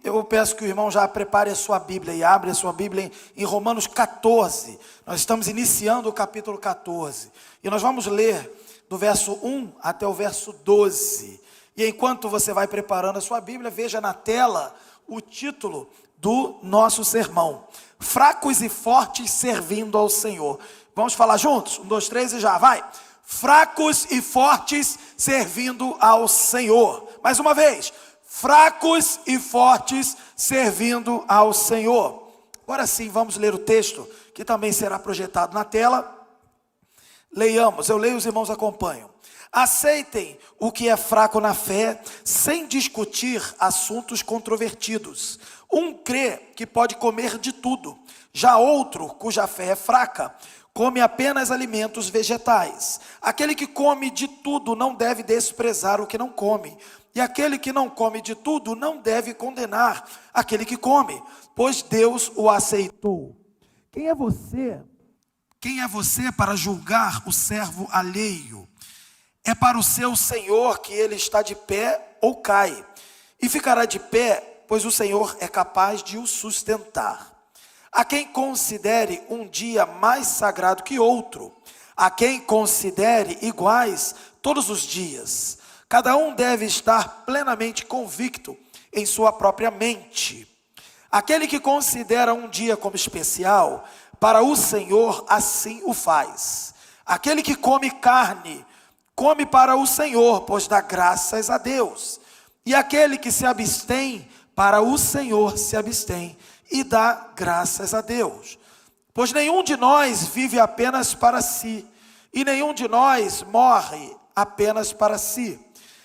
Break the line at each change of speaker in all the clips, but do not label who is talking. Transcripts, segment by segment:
Eu peço que o irmão já prepare a sua Bíblia e abra a sua Bíblia em Romanos 14. Nós estamos iniciando o capítulo 14. E nós vamos ler do verso 1 até o verso 12. E enquanto você vai preparando a sua Bíblia, veja na tela o título do nosso sermão: Fracos e fortes servindo ao Senhor. Vamos falar juntos? 1, 2, 3 e já, vai! Fracos e fortes servindo ao Senhor. Mais uma vez: fracos e fortes servindo ao Senhor. Agora sim, vamos ler o texto, que também será projetado na tela. Leiamos, eu leio, os irmãos acompanham. Aceitem o que é fraco na fé, sem discutir assuntos controvertidos. Um crê que pode comer de tudo, já outro, cuja fé é fraca, come apenas alimentos vegetais. Aquele que come de tudo não deve desprezar o que não come, e aquele que não come de tudo não deve condenar aquele que come, pois Deus o aceitou. Quem é você? Quem é você para julgar o servo alheio? É para o seu Senhor que ele está de pé ou cai, e ficará de pé, pois o Senhor é capaz de o sustentar. A quem considere um dia mais sagrado que outro, a quem considere iguais todos os dias. Cada um deve estar plenamente convicto em sua própria mente. Aquele que considera um dia como especial, para o Senhor assim o faz. Aquele que come carne, come para o Senhor, pois dá graças a Deus. E aquele que se abstém, para o Senhor se abstém e dá graças a Deus. Pois nenhum de nós vive apenas para si, e nenhum de nós morre apenas para si.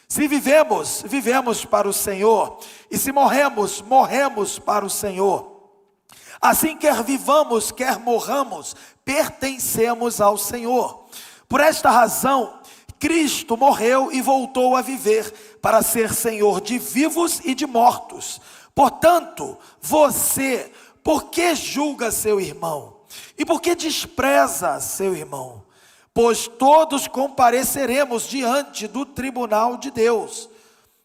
Se vivemos, vivemos para o Senhor, e se morremos, morremos para o Senhor. Assim, quer vivamos, quer morramos, pertencemos ao Senhor. Por esta razão, Cristo morreu e voltou a viver para ser Senhor de vivos e de mortos. Portanto, você, por que julga seu irmão? E por que despreza seu irmão? Pois todos compareceremos diante do tribunal de Deus.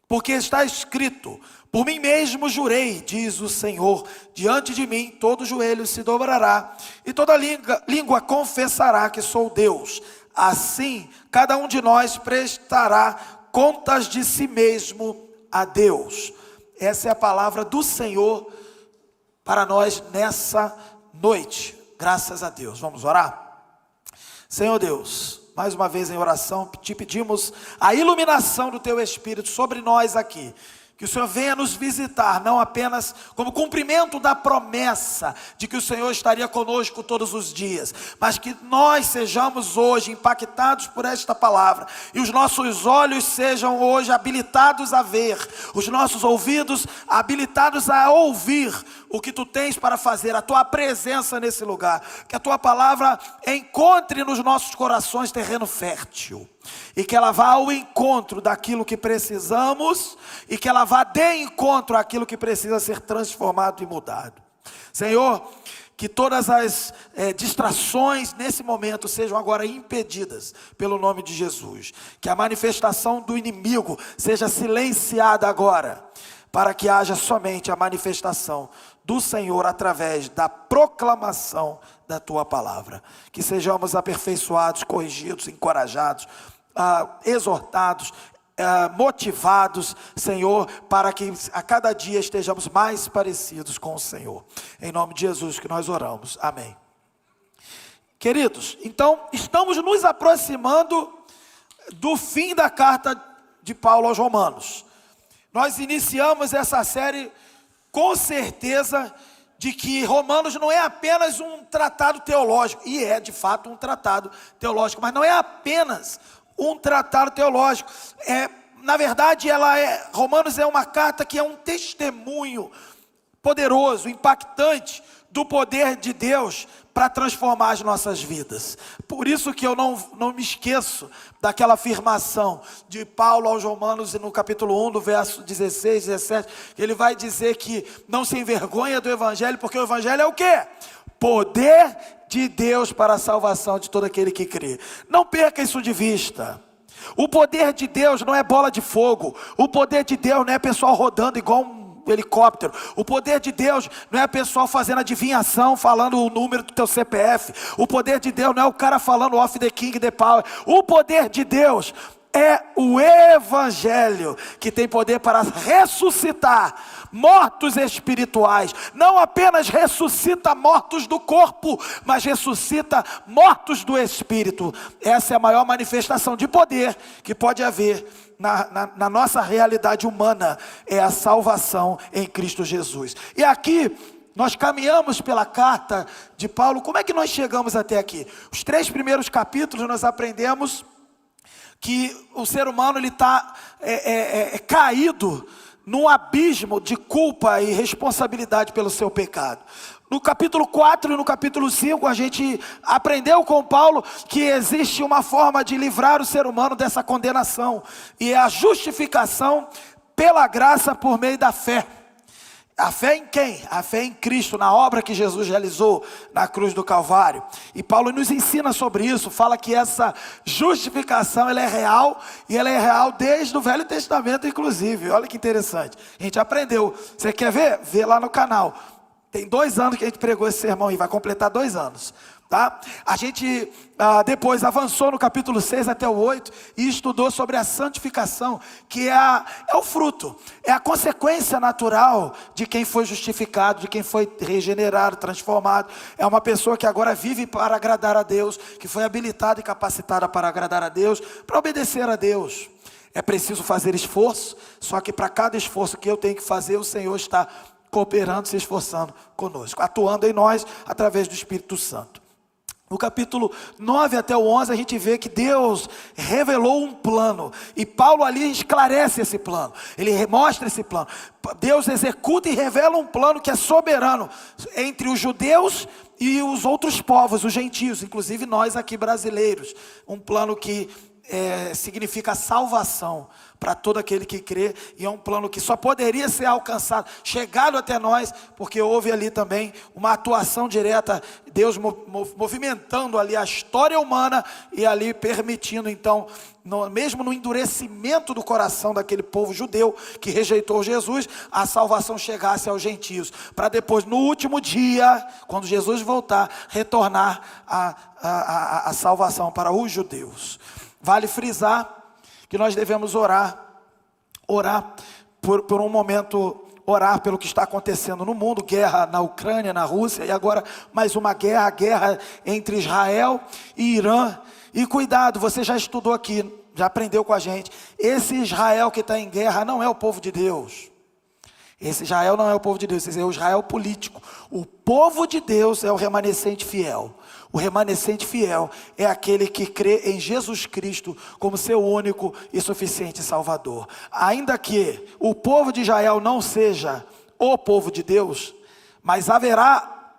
Porque está escrito: por mim mesmo jurei, diz o Senhor, diante de mim todo joelho se dobrará, e toda língua confessará que sou Deus. Assim, cada um de nós prestará contas de si mesmo a Deus. Essa é a palavra do Senhor para nós nessa noite. Graças a Deus. Vamos orar? Senhor Deus, mais uma vez em oração, te pedimos a iluminação do Teu Espírito sobre nós aqui. Que o Senhor venha nos visitar, não apenas como cumprimento da promessa de que o Senhor estaria conosco todos os dias, mas que nós sejamos hoje impactados por esta palavra, e os nossos olhos sejam hoje habilitados a ver, os nossos ouvidos habilitados a ouvir o que Tu tens para fazer, a Tua presença nesse lugar. Que a Tua palavra encontre nos nossos corações terreno fértil, e que ela vá ao encontro daquilo que precisamos, e que ela vá de encontro àquilo que precisa ser transformado e mudado. Senhor, que todas as distrações nesse momento sejam agora impedidas pelo nome de Jesus. Que a manifestação do inimigo seja silenciada agora, para que haja somente a manifestação do Senhor através da proclamação da Tua palavra. Que sejamos aperfeiçoados, corrigidos, encorajados, exortados, motivados, Senhor, para que a cada dia estejamos mais parecidos com o Senhor. Em nome de Jesus que nós oramos. Amém. Queridos, então estamos nos aproximando do fim da carta de Paulo aos Romanos. Nós iniciamos essa série com certeza de que Romanos não é apenas um tratado teológico, e é de fato um tratado teológico, mas não é apenas um tratado teológico. Na verdade, Romanos é uma carta que é um testemunho poderoso, impactante do poder de Deus para transformar as nossas vidas. Por isso que eu não me esqueço daquela afirmação de Paulo aos Romanos no capítulo 1, do verso 16, 17, ele vai dizer que não se envergonha do Evangelho, porque o Evangelho é o quê? Poder de Deus para a salvação de todo aquele que crê. Não perca isso de vista. O poder de Deus não é bola de fogo. O poder de Deus não é pessoal rodando igual helicóptero. O poder de Deus não é pessoal fazendo adivinhação, falando o número do teu CPF. O poder de Deus não é o cara falando off the king, the power. O poder de Deus é o Evangelho, que tem poder para ressuscitar mortos espirituais. Não apenas ressuscita mortos do corpo, mas ressuscita mortos do espírito. Essa é a maior manifestação de poder que pode haver na nossa realidade humana, é a salvação em Cristo Jesus. E aqui nós caminhamos pela carta de Paulo. Como é que nós chegamos até aqui? Os 3 primeiros capítulos nós aprendemos que o ser humano ele está caído num abismo de culpa e responsabilidade pelo seu pecado. No capítulo 4 e no capítulo 5 a gente aprendeu com Paulo que existe uma forma de livrar o ser humano dessa condenação, e é a justificação pela graça por meio da fé. A fé em quem? A fé em Cristo, na obra que Jesus realizou na cruz do Calvário. E Paulo nos ensina sobre isso, fala que essa justificação ela é real, e ela é real desde o Velho Testamento inclusive. Olha que interessante, a gente aprendeu. Você quer ver? Vê lá no canal. Tem 2 anos que a gente pregou esse sermão e vai completar 2 anos. Tá? A gente depois avançou no capítulo 6 até o 8 e estudou sobre a santificação, que é o fruto, é a consequência natural de quem foi justificado, de quem foi regenerado, transformado. É uma pessoa que agora vive para agradar a Deus, que foi habilitada e capacitada para agradar a Deus, para obedecer a Deus. É preciso fazer esforço, só que para cada esforço que eu tenho que fazer, o Senhor está cooperando, se esforçando conosco, atuando em nós através do Espírito Santo. No capítulo 9 até o 11 a gente vê que Deus revelou um plano, e Paulo ali esclarece esse plano, ele mostra esse plano. Deus executa e revela um plano que é soberano entre os judeus e os outros povos, os gentios, inclusive nós aqui brasileiros. Um plano que significa salvação para todo aquele que crê, e é um plano que só poderia ser alcançado, chegado até nós, porque houve ali também uma atuação direta, Deus movimentando ali a história humana, e ali permitindo então, mesmo no endurecimento do coração daquele povo judeu, que rejeitou Jesus, a salvação chegasse aos gentios, para depois no último dia, quando Jesus voltar, retornar a salvação para os judeus. Vale frisar que nós devemos orar por um momento, orar pelo que está acontecendo no mundo, guerra na Ucrânia, na Rússia, e agora mais uma guerra, a guerra entre Israel e Irã. E cuidado, você já estudou aqui, já aprendeu com a gente, esse Israel que está em guerra não é o povo de Deus. Esse Israel não é o povo de Deus, esse é o Israel político. O povo de Deus é o remanescente fiel. O remanescente fiel é aquele que crê em Jesus Cristo como seu único e suficiente Salvador. Ainda que o povo de Israel não seja o povo de Deus, mas haverá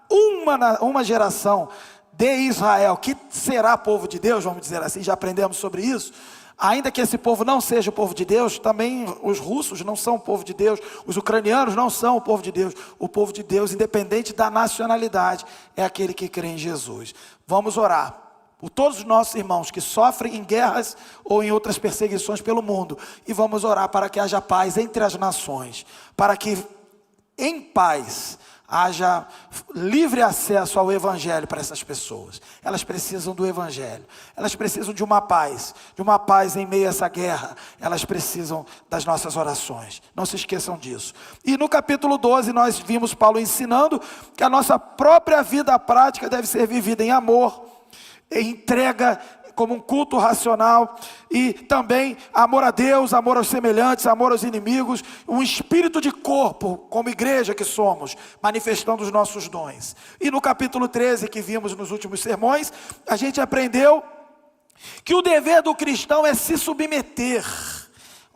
uma geração de Israel que será povo de Deus, vamos dizer assim, já aprendemos sobre isso. Ainda que esse povo não seja o povo de Deus, também os russos não são o povo de Deus, os ucranianos não são o povo de Deus. O povo de Deus, independente da nacionalidade, é aquele que crê em Jesus. Vamos orar por todos os nossos irmãos que sofrem em guerras ou em outras perseguições pelo mundo, e vamos orar para que haja paz entre as nações, para que em paz haja livre acesso ao Evangelho para essas pessoas. Elas precisam do Evangelho, elas precisam de uma paz em meio a essa guerra. Elas precisam das nossas orações, não se esqueçam disso. E no capítulo 12 nós vimos Paulo ensinando que a nossa própria vida prática deve ser vivida em amor, em entrega, como um culto racional, e também amor a Deus, amor aos semelhantes, amor aos inimigos, um espírito de corpo, como igreja que somos, manifestando os nossos dons. E no capítulo 13, que vimos nos últimos sermões, a gente aprendeu que o dever do cristão é se submeter,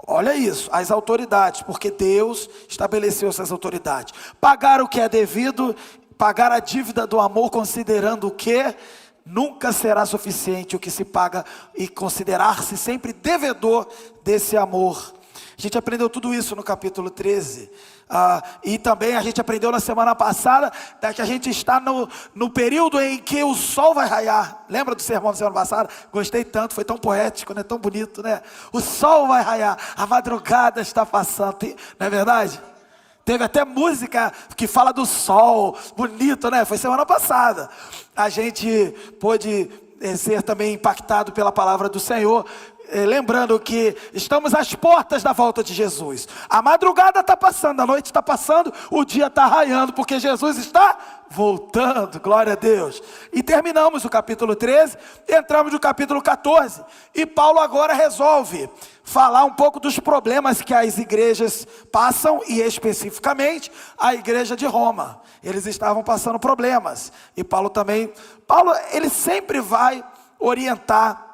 olha isso, às autoridades, porque Deus estabeleceu essas autoridades. Pagar o que é devido, pagar a dívida do amor, considerando o que nunca será suficiente o que se paga, e considerar-se sempre devedor desse amor. A gente aprendeu tudo isso no capítulo 13. E também a gente aprendeu na semana passada que a gente está no período em que o sol vai raiar. Lembra do sermão da semana passada? Gostei tanto, foi tão poético, né? Tão bonito, né? O sol vai raiar, a madrugada está passando, não é verdade? Teve até música que fala do sol, bonito, né? Foi semana passada. A gente pôde ser também impactado pela palavra do Senhor, lembrando que estamos às portas da volta de Jesus. A madrugada está passando, a noite está passando, o dia está raiando, porque Jesus está voltando, glória a Deus. E terminamos o capítulo 13, entramos no capítulo 14, e Paulo agora resolve falar um pouco dos problemas que as igrejas passam, e especificamente a igreja de Roma. Eles estavam passando problemas, e Paulo ele sempre vai orientar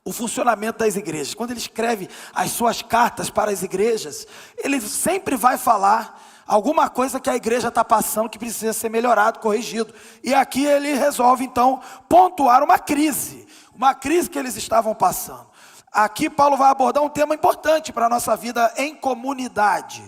o funcionamento das igrejas. Quando ele escreve as suas cartas para as igrejas, ele sempre vai falar alguma coisa que a igreja está passando, que precisa ser melhorado, corrigido. E aqui ele resolve então pontuar uma crise que eles estavam passando. Aqui Paulo vai abordar um tema importante para a nossa vida em comunidade: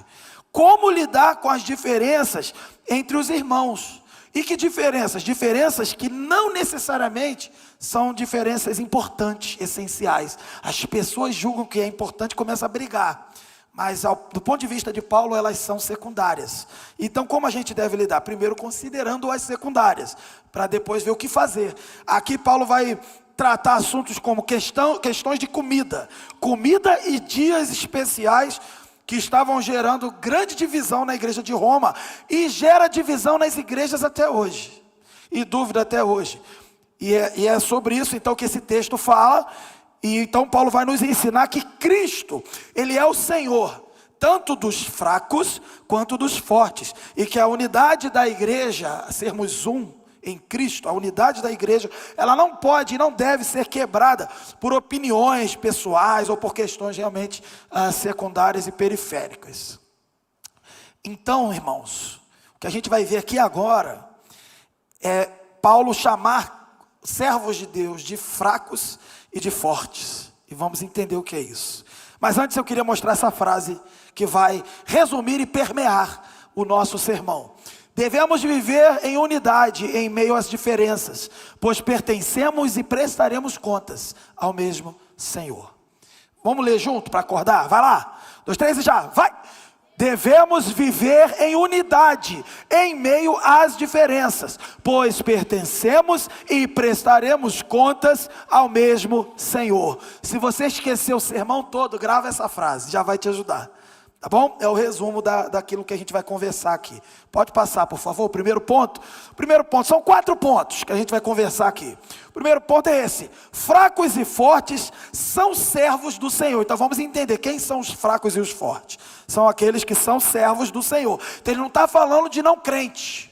como lidar com as diferenças entre os irmãos. E que diferenças? Diferenças que não necessariamente são diferenças importantes, essenciais. As pessoas julgam que é importante e começam a brigar, mas do ponto de vista de Paulo, elas são secundárias. Então, como a gente deve lidar? Primeiro considerando as secundárias, para depois ver o que fazer. Aqui Paulo vai tratar assuntos como questões de comida e dias especiais, que estavam gerando grande divisão na igreja de Roma, e gera divisão nas igrejas até hoje, e dúvida até hoje. E é sobre isso então que esse texto fala. E então Paulo vai nos ensinar que Cristo, Ele é o Senhor, tanto dos fracos quanto dos fortes, e que a unidade da igreja, sermos um em Cristo, a unidade da igreja, ela não pode e não deve ser quebrada por opiniões pessoais ou por questões realmente secundárias e periféricas. Então, irmãos, o que a gente vai ver aqui agora é Paulo chamar servos de Deus de fracos e de fortes, e vamos entender o que é isso. Mas antes eu queria mostrar essa frase que vai resumir e permear o nosso sermão. Devemos viver em unidade em meio às diferenças, pois pertencemos e prestaremos contas ao mesmo Senhor. Vamos ler junto para acordar? Vai lá, 2, 3 e já, vai! Devemos viver em unidade em meio às diferenças, pois pertencemos e prestaremos contas ao mesmo Senhor. Se você esqueceu o sermão todo, grava essa frase, já vai te ajudar. Tá bom? É o resumo daquilo que a gente vai conversar aqui. Pode passar, por favor, o primeiro ponto. São 4 pontos que a gente vai conversar aqui. O primeiro ponto é esse: fracos e fortes são servos do Senhor. Então vamos entender quem são os fracos e os fortes. São aqueles que são servos do Senhor. Então ele não está falando de não crente.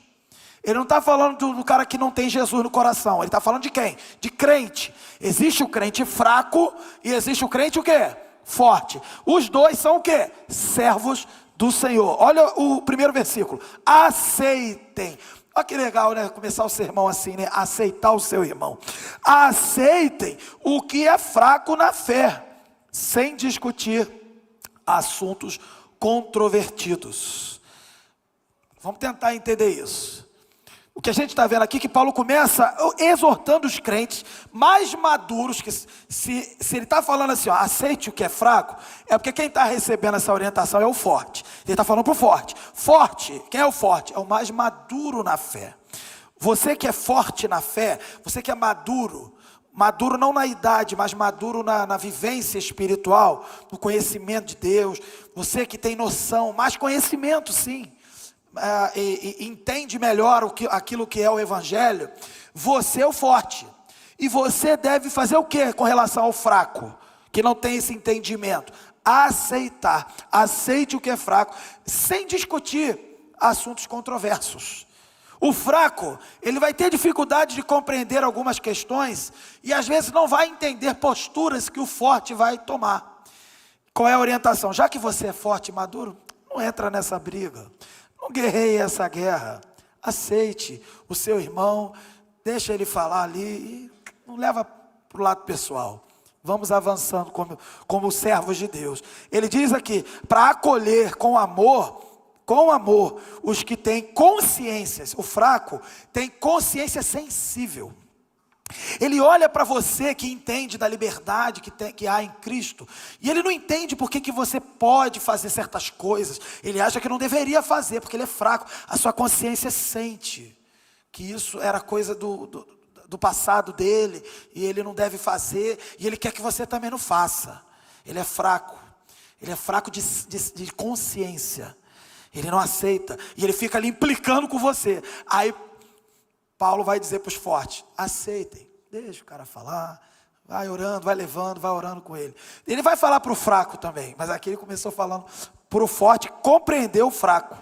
Ele não está falando do cara que não tem Jesus no coração. Ele está falando de quem? De crente. Existe o crente fraco e existe o crente o quê? Forte. Os dois são o quê? Servos do Senhor. Olha o primeiro versículo: aceitem. Olha que legal, né? Começar o sermão assim, né? Aceitar o seu irmão. Aceitem o que é fraco na fé, sem discutir assuntos controvertidos. Vamos tentar entender isso. O que a gente está vendo aqui é que Paulo começa exortando os crentes mais maduros, que se ele está falando assim, ó, aceite o que é fraco, é porque quem está recebendo essa orientação é o forte. Ele está falando para o forte. Forte, quem é o forte? É o mais maduro na fé. Você que é forte na fé, você que é maduro não na idade, mas maduro na vivência espiritual, no conhecimento de Deus, você que tem noção, mais conhecimento sim, e entende melhor aquilo que é o Evangelho, você é o forte. E você deve fazer o que com relação ao fraco, que não tem esse entendimento? Aceitar. Aceite o que é fraco, sem discutir assuntos controversos. O fraco, ele vai ter dificuldade de compreender algumas questões, e às vezes não vai entender posturas que o forte vai tomar. Qual é a orientação? Já que você é forte e maduro, não entra nessa briga. Não guerreie essa guerra. Aceite o seu irmão, deixa ele falar ali e não leva para o lado pessoal. Vamos avançando como servos de Deus. Ele diz aqui, para acolher com amor, os que têm consciências. O fraco tem consciência sensível. Ele olha para você que entende da liberdade que há em Cristo, e ele não entende por que você pode fazer certas coisas. Ele acha que não deveria fazer, porque ele é fraco. A sua consciência sente que isso era coisa do passado dele, e ele não deve fazer, e ele quer que você também não faça. Ele é fraco de consciência, ele não aceita, e ele fica ali implicando com você. Aí Paulo vai dizer para os fortes: aceitem, deixa o cara falar, vai orando, vai levando, vai orando com ele. Ele vai falar para o fraco também, mas aqui ele começou falando para o forte compreender o fraco.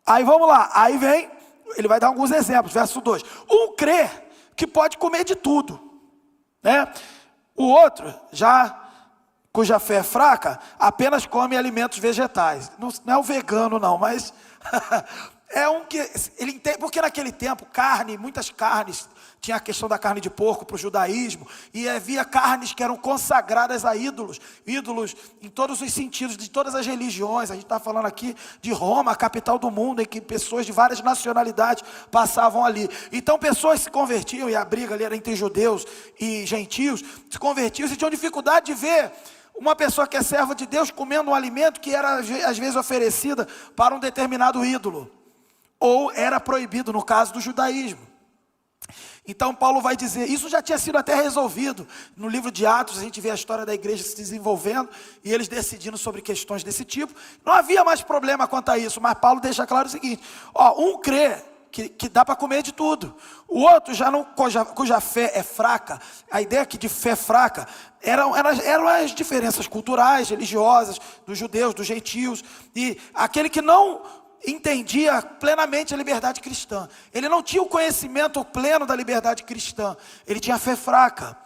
Aí vamos lá, aí vem, ele vai dar alguns exemplos, verso 2. Um crê que pode comer de tudo, né? O outro, cuja fé é fraca, apenas come alimentos vegetais. Não é o vegano não, mas é um que ele entende, porque naquele tempo muitas carnes, tinha a questão da carne de porco para o judaísmo, e havia carnes que eram consagradas a ídolos em todos os sentidos, de todas as religiões. A gente está falando aqui de Roma, a capital do mundo, em que pessoas de várias nacionalidades passavam ali. Então pessoas se convertiam, e a briga ali era entre judeus e gentios, se convertiam e tinham dificuldade de ver uma pessoa que é serva de Deus comendo um alimento que era às vezes oferecida para um determinado ídolo, ou era proibido no caso do judaísmo. Então Paulo vai dizer, isso já tinha sido até resolvido. No livro de Atos a gente vê a história da igreja se desenvolvendo, e eles decidindo sobre questões desse tipo. Não havia mais problema quanto a isso, mas Paulo deixa claro o seguinte: um crê que dá para comer de tudo, o outro cuja fé é fraca. A ideia aqui de fé fraca eram as diferenças culturais, religiosas, dos judeus, dos gentios, e aquele que não entendia plenamente a liberdade cristã. Ele não tinha o conhecimento pleno da liberdade cristã, ele tinha fé fraca,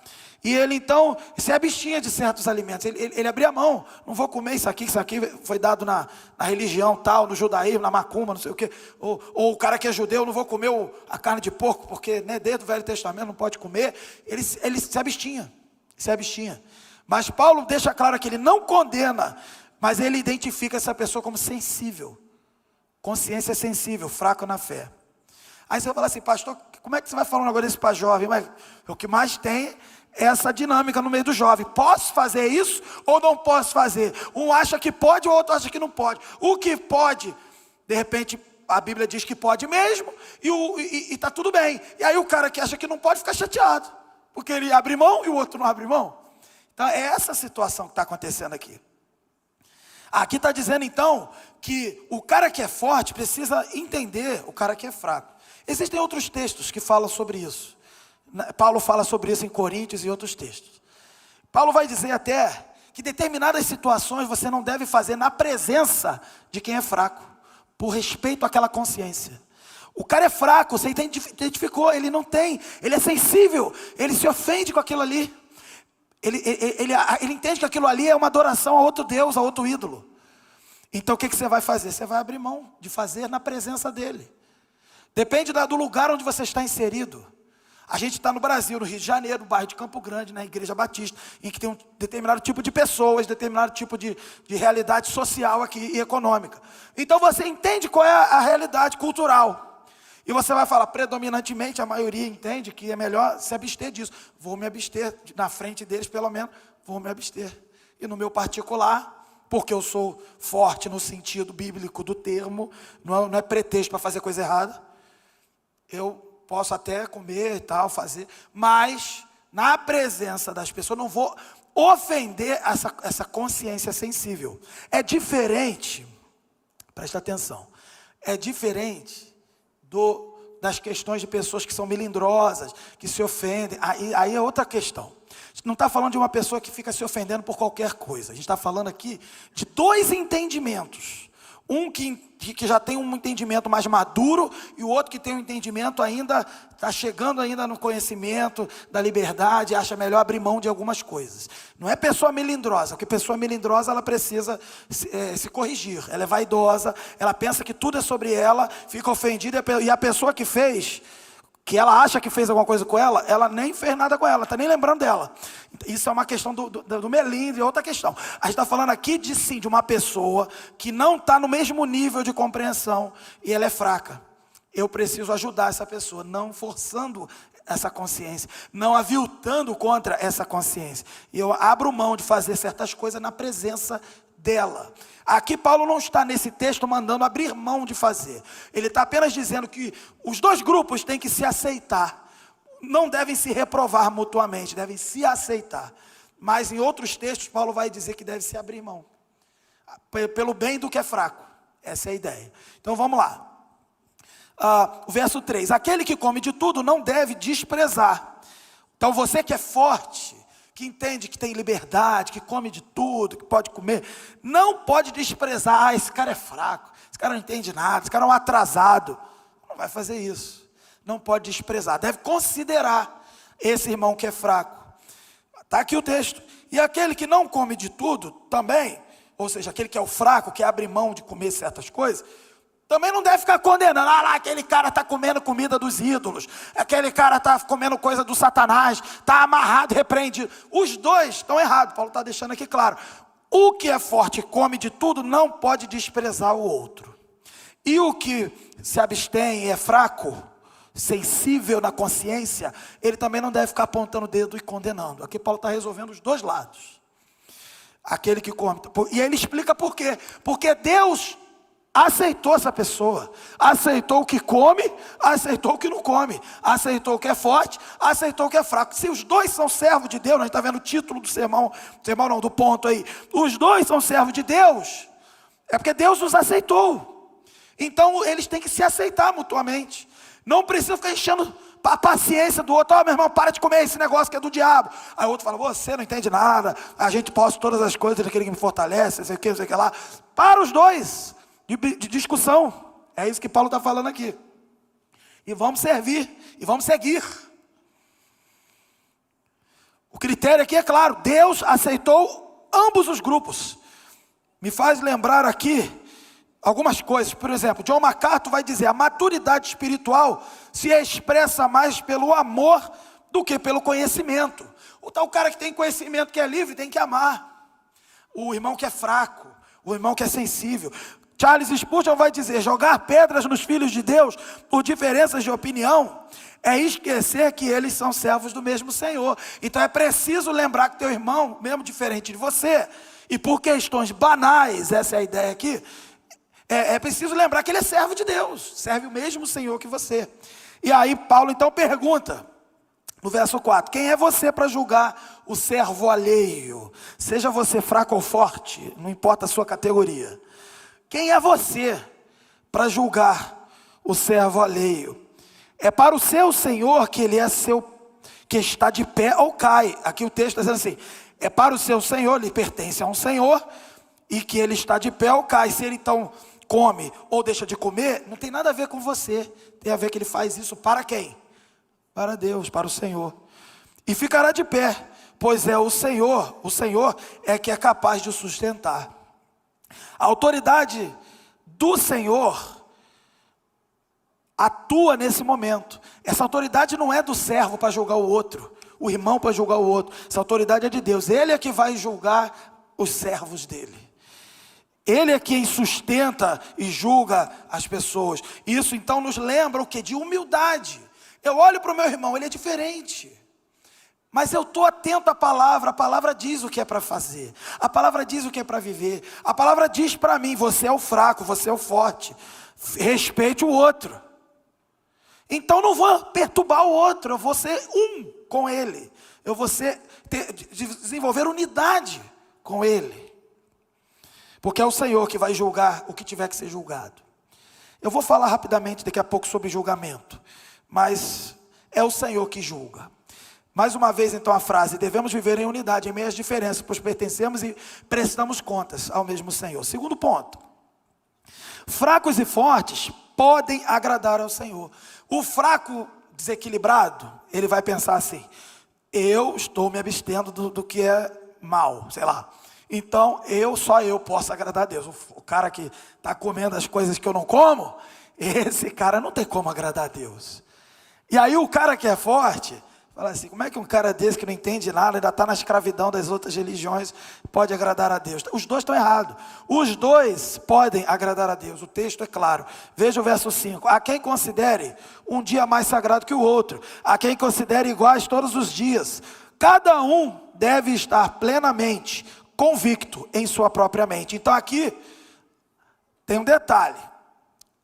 e ele então se abstinha de certos alimentos. Ele abria a mão: não vou comer isso aqui foi dado na religião tal, no judaísmo, na macumba, não sei o quê. Ou o cara que é judeu: não vou comer a carne de porco, porque desde o Velho Testamento não pode comer. Ele se abstinha. Mas Paulo deixa claro que ele não condena, mas ele identifica essa pessoa como sensível. Consciência sensível, fraco na fé. Aí você vai falar assim: pastor, como é que você vai falar um negócio desse para jovem? Mas o que mais tem é essa dinâmica no meio do jovem. Posso fazer isso ou não posso fazer? Um acha que pode, o outro acha que não pode. O que pode, de repente a Bíblia diz que pode mesmo, e está tudo bem. E aí o cara que acha que não pode fica chateado, porque ele abre mão e o outro não abre mão. Então é essa situação que está acontecendo aqui. Aqui está dizendo então que o cara que é forte precisa entender o cara que é fraco. Existem outros textos que falam sobre isso. Paulo fala sobre isso em Coríntios e outros textos. Paulo vai dizer até que determinadas situações você não deve fazer na presença de quem é fraco, por respeito àquela consciência. O cara é fraco, você identificou, ele não tem, ele é sensível, ele se ofende com aquilo ali. Ele entende que aquilo ali é uma adoração a outro Deus, a outro ídolo. Então o que você vai fazer? Você vai abrir mão de fazer na presença dele. Depende do lugar onde você está inserido. A gente está no Brasil, no Rio de Janeiro, no bairro de Campo Grande, na Igreja Batista, em que tem um determinado tipo de pessoas, determinado tipo de realidade social aqui e econômica. Então você entende qual é a realidade cultural. E você vai falar: predominantemente a maioria entende que é melhor se abster disso. Vou me abster, na frente deles pelo menos, vou me abster. E no meu particular, porque eu sou forte no sentido bíblico do termo, não é pretexto para fazer coisa errada, eu posso até comer e tal, fazer, mas na presença das pessoas não vou ofender essa consciência sensível. É diferente, presta atenção, é diferente das questões de pessoas que são melindrosas, que se ofendem. Aí é outra questão. A gente não está falando de uma pessoa que fica se ofendendo por qualquer coisa. A gente está falando aqui de dois entendimentos. Um que já tem um entendimento mais maduro, e o outro que tem um entendimento ainda, está chegando ainda no conhecimento da liberdade, acha melhor abrir mão de algumas coisas. Não é pessoa melindrosa, porque pessoa melindrosa ela precisa se corrigir. Ela é vaidosa, ela pensa que tudo é sobre ela, fica ofendida, e a pessoa que fez, que ela acha que fez alguma coisa com ela, ela nem fez nada com ela, está nem lembrando dela. Isso é uma questão do melindre, é outra questão. A gente está falando aqui de uma pessoa que não está no mesmo nível de compreensão, e ela é fraca. Eu preciso ajudar essa pessoa, não forçando essa consciência, não aviltando contra essa consciência. E eu abro mão de fazer certas coisas na presença dela. Aqui Paulo não está nesse texto mandando abrir mão de fazer. Ele está apenas dizendo que os dois grupos têm que se aceitar. Não devem se reprovar mutuamente, devem se aceitar. Mas em outros textos Paulo vai dizer que deve se abrir mão. Pelo bem do que é fraco. Essa é a ideia. Então vamos lá. O verso 3. Aquele que come de tudo não deve desprezar. Então você que é forte, que entende que tem liberdade, que come de tudo, que pode comer, não pode desprezar. Esse cara é fraco, esse cara não entende nada, esse cara é um atrasado. Não vai fazer isso. Não pode desprezar. Deve considerar esse irmão que é fraco. Está aqui o texto. E aquele que não come de tudo também, ou seja, aquele que é o fraco, que abre mão de comer certas coisas, também não deve ficar condenando. Lá, aquele cara está comendo comida dos ídolos, aquele cara está comendo coisa do Satanás, está amarrado, repreendido. Os dois estão errados. Paulo está deixando aqui claro. O que é forte e come de tudo não pode desprezar o outro. E o que se abstém e é fraco, sensível na consciência, ele também não deve ficar apontando o dedo e condenando. Aqui Paulo está resolvendo os dois lados. Aquele que come. E ele explica por quê. Porque Deus aceitou essa pessoa. Aceitou o que come, aceitou o que não come. Aceitou o que é forte, aceitou o que é fraco. Se os dois são servos de Deus, a gente está vendo o título do sermão não, do ponto aí. Os dois são servos de Deus, é porque Deus os aceitou. Então eles têm que se aceitar mutuamente. Não precisa ficar enchendo a paciência do outro. Meu irmão, para de comer esse negócio que é do diabo. Aí o outro fala, você não entende nada, a gente possa todas as coisas daquele que me fortalece, não sei o que lá. Para os dois de discussão. É isso que Paulo está falando aqui. E vamos servir, e vamos seguir. O critério aqui é claro, Deus aceitou ambos os grupos. Me faz lembrar aqui algumas coisas. Por exemplo, John MacArthur vai dizer, a maturidade espiritual se expressa mais pelo amor do que pelo conhecimento. O tal cara que tem conhecimento, que é livre, tem que amar o irmão que é fraco, o irmão que é sensível. Charles Spurgeon vai dizer, jogar pedras nos filhos de Deus por diferenças de opinião é esquecer que eles são servos do mesmo Senhor. Então é preciso lembrar que teu irmão, mesmo diferente de você, e por questões banais, essa é a ideia aqui, é preciso lembrar que ele é servo de Deus, serve o mesmo Senhor que você. E aí Paulo então pergunta, no verso 4, quem é você para julgar o servo alheio? Seja você fraco ou forte, não importa a sua categoria. Quem é você para julgar o servo alheio? É para o seu Senhor que ele é seu, que está de pé ou cai. Aqui o texto está dizendo assim, é para o seu Senhor, ele pertence a um Senhor, e que ele está de pé ou cai. Se ele então come ou deixa de comer, não tem nada a ver com você. Tem a ver que ele faz isso para quem? Para Deus, para o Senhor. E ficará de pé, pois é o Senhor é que é capaz de o sustentar. A autoridade do Senhor atua nesse momento. Essa autoridade não é do servo para julgar o outro, o irmão para julgar o outro. Essa autoridade é de Deus. Ele é que vai julgar os servos dele. Ele é quem sustenta e julga as pessoas. Isso então nos lembra o quê? De humildade. Eu olho para o meu irmão, ele é diferente, mas eu estou atento à palavra. A palavra diz o que é para fazer, a palavra diz o que é para viver. A palavra diz para mim, você é o fraco, você é o forte, respeite o outro. Então não vou perturbar o outro, eu vou ser um com ele, eu vou desenvolver unidade com ele, porque é o Senhor que vai julgar o que tiver que ser julgado. Eu vou falar rapidamente daqui a pouco sobre julgamento, mas é o Senhor que julga. Mais uma vez então a frase, devemos viver em unidade, em meio às diferenças, pois pertencemos e prestamos contas ao mesmo Senhor. Segundo ponto, fracos e fortes podem agradar ao Senhor. O fraco desequilibrado, ele vai pensar assim, eu estou me abstendo do que é mal, sei lá. Então só eu posso agradar a Deus. O cara que está comendo as coisas que eu não como, esse cara não tem como agradar a Deus. E aí o cara que é forte, Fala assim, como é que um cara desse que não entende nada, ainda está na escravidão das outras religiões, pode agradar a Deus? Os dois estão errados. Os dois podem agradar a Deus. O texto é claro. Veja o verso 5. A quem considere um dia mais sagrado que o outro, a quem considere iguais todos os dias, cada um deve estar plenamente convicto em sua própria mente. Então aqui tem um detalhe.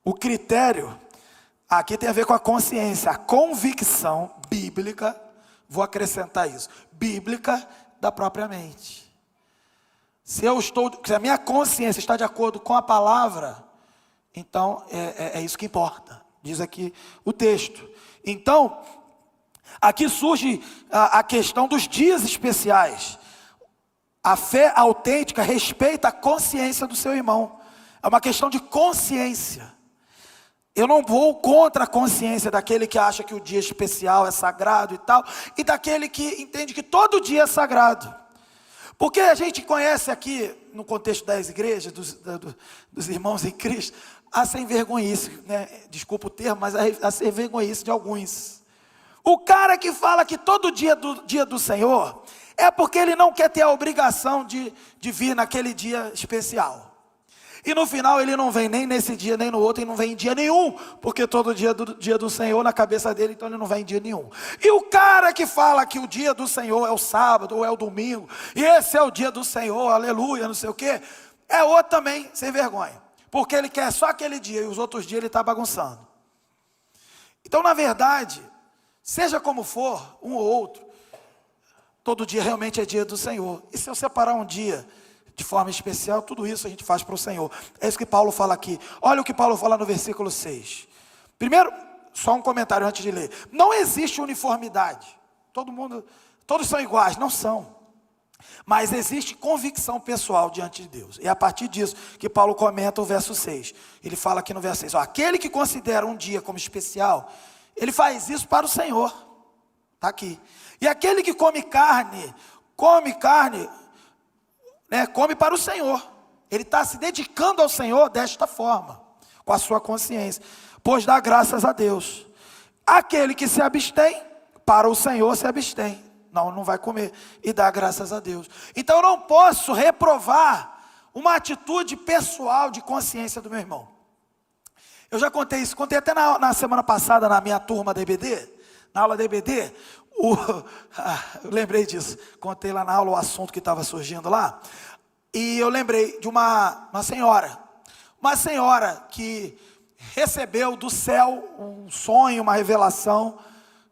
O critério aqui tem a ver com a consciência, a convicção bíblica. Vou acrescentar isso, bíblica da própria mente. Se a minha consciência está de acordo com a palavra, então é isso que importa, diz aqui o texto. Então, aqui surge a questão dos dias especiais. A fé autêntica respeita a consciência do seu irmão, é uma questão de consciência. Eu não vou contra a consciência daquele que acha que o dia especial é sagrado e tal, e daquele que entende que todo dia é sagrado. Porque a gente conhece aqui, no contexto das igrejas, dos irmãos em Cristo, a sem-vergonhice, né? Desculpa o termo, mas a sem-vergonhice de alguns. O cara que fala que todo dia do Senhor, é porque ele não quer ter a obrigação de vir naquele dia especial. E no final ele não vem nem nesse dia, nem no outro, e não vem em dia nenhum, porque todo dia do Senhor na cabeça dele, então ele não vem em dia nenhum. E o cara que fala que o dia do Senhor é o sábado ou é o domingo, e esse é o dia do Senhor, aleluia, não sei o quê, é outro também sem vergonha, porque ele quer só aquele dia, e os outros dias ele está bagunçando. Então na verdade, seja como for, um ou outro, todo dia realmente é dia do Senhor. E se eu separar um dia de forma especial, tudo isso a gente faz para o Senhor. É isso que Paulo fala aqui. Olha o que Paulo fala no versículo 6. Primeiro, só um comentário antes de ler. Não existe uniformidade. Todos são iguais, não são. Mas existe convicção pessoal diante de Deus. E é a partir disso que Paulo comenta o verso 6. Ele fala aqui no verso 6. Aquele que considera um dia como especial, ele faz isso para o Senhor. Está aqui. E aquele que come carne, come para o Senhor. Ele está se dedicando ao Senhor desta forma, com a sua consciência, pois dá graças a Deus. Aquele que se abstém, para o Senhor se abstém, não vai comer, e dá graças a Deus. Então eu não posso reprovar uma atitude pessoal de consciência do meu irmão. Eu já contei isso, contei até na semana passada na minha turma da EBD, na aula da EBD, eu lembrei disso, contei lá na aula o assunto que estava surgindo lá, e eu lembrei de uma senhora que recebeu do céu um sonho, uma revelação,